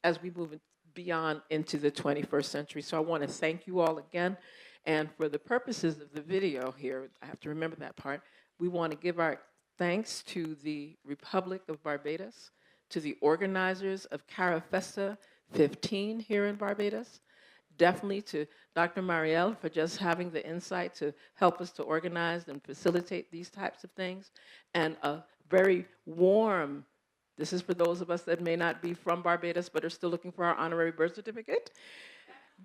as we move beyond into the 21st century. So I want to thank you all again. And for the purposes of the video here, I have to remember that part, we want to give our thanks to the Republic of Barbados, to the organizers of CARIFEST 15 here in Barbados, definitely to Dr. Marielle for just having the insight to help us to organize and facilitate these types of things, and a very warm, this is for those of us that may not be from Barbados but are still looking for our honorary birth certificate,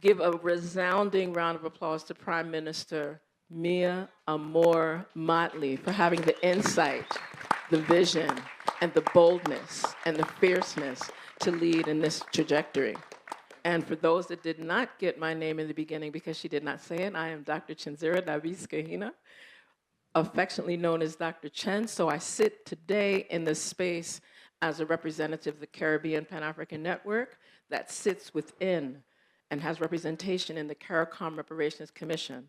give a resounding round of applause to Prime Minister Mia Amor Motley for having the insight, the vision, and the boldness and the fierceness to lead in this trajectory. And for those that did not get my name in the beginning because she did not say it, I am Dr. Chinzira Davis Kahina, affectionately known as Dr. Chen. So I sit today in this space as a representative of the Caribbean Pan-African Network that sits within and has representation in the CARICOM Reparations Commission,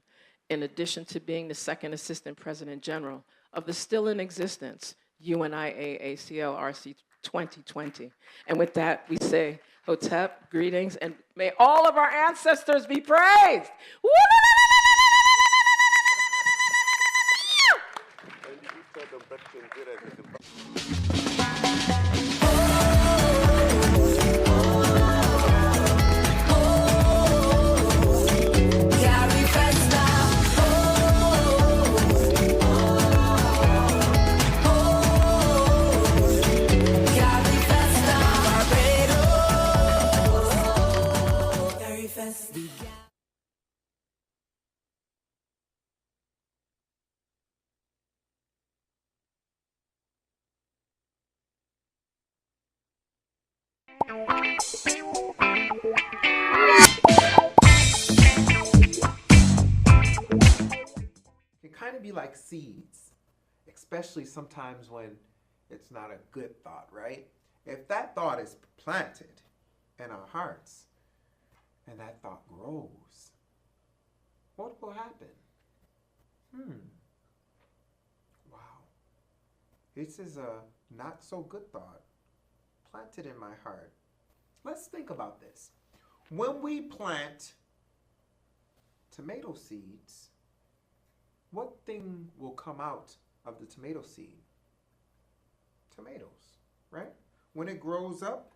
in addition to being the second Assistant President General of the still in existence UNIA-ACL-RC 2020. And with that, we say, Hotep, greetings, and may all of our ancestors be praised. Can kind of be like seeds, especially sometimes when it's not a good thought, right? If that thought is planted in our hearts and that thought grows, what will happen? Wow. This is a not so good thought planted in my heart. Let's think about this. When we plant tomato seeds, what thing will come out of the tomato seed? Tomatoes, right? When it grows up,